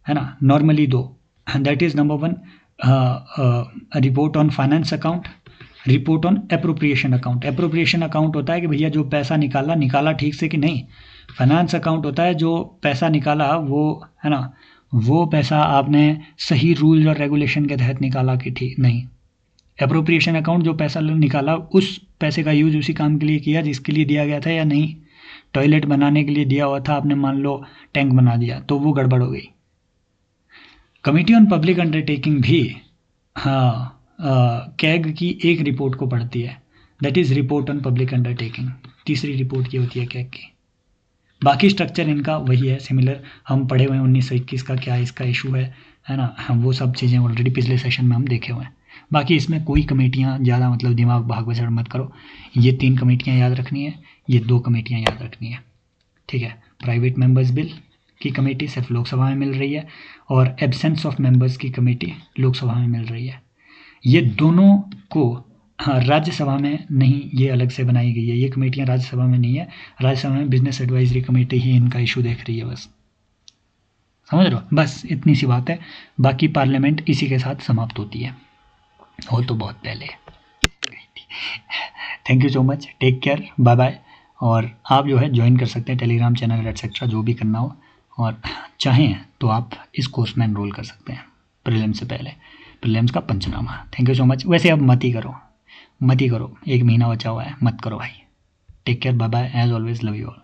ना, normally 2, and that is number 1 report on finance account, report on appropriation account. Appropriation account होता है कि भैया जो पैसा निकाला ठीक से कि नहीं। फाइनेंस अकाउंट होता है जो पैसा निकाला वो है ना, वो पैसा आपने सही रूल्स और रेगुलेशन के तहत निकाला कि ठीक नहीं। अप्रोप्रिएशन अकाउंट जो पैसा निकाला उस पैसे का यूज उसी काम के लिए किया जिसके लिए दिया गया था या नहीं। टॉयलेट बनाने के लिए दिया हुआ था, आपने मान लो टैंक बना दिया तो वो गड़बड़ हो गई। कमेटी ऑन पब्लिक अंडरटेकिंग भी कैग की एक रिपोर्ट को पढ़ती है, that is report on public undertaking. तीसरी रिपोर्ट की होती है कैग की। बाकी स्ट्रक्चर इनका वही है, सिमिलर हम पढ़े हुए हैं 1921 का क्या इसका इशू है ना, हम वो सब चीज़ें ऑलरेडी पिछले सेशन में हम देखे हुए हैं। बाकी इसमें कोई कमेटियाँ ज़्यादा मतलब दिमाग भाग बचड़ मत करो, ये 3 कमेटियाँ याद रखनी है, ये 2 कमेटियाँ याद रखनी है, ठीक है। प्राइवेट मेंबर्स बिल की कमेटी सिर्फ लोकसभा में मिल रही है, और एब्सेंस ऑफ मेंबर्स की कमेटी लोकसभा में मिल रही है। ये दोनों को राज्यसभा में नहीं, ये अलग से बनाई गई है, ये कमेटियाँ राज्यसभा में नहीं है। राज्यसभा में बिजनेस एडवाइजरी कमेटी ही इनका इशू देख रही है, बस समझ रहे हो, बस इतनी सी बात है। बाकी पार्लियामेंट इसी के साथ समाप्त होती है, हो तो बहुत पहले। Thank you so much, take care, bye bye. और आप जो है ज्वाइन कर सकते हैं टेलीग्राम चैनल एटसेट्रा, जो भी करना हो, और चाहें तो आप इस कोर्स में एनरोल कर सकते हैं प्रीलिम्स से पहले, प्रीलिम्स का पंचनामा। Thank you so much. वैसे अब मत ही करो, मत ही करो, 1 महीना बचा हुआ है, मत करो भाई। Take care, bye bye, as always love you all.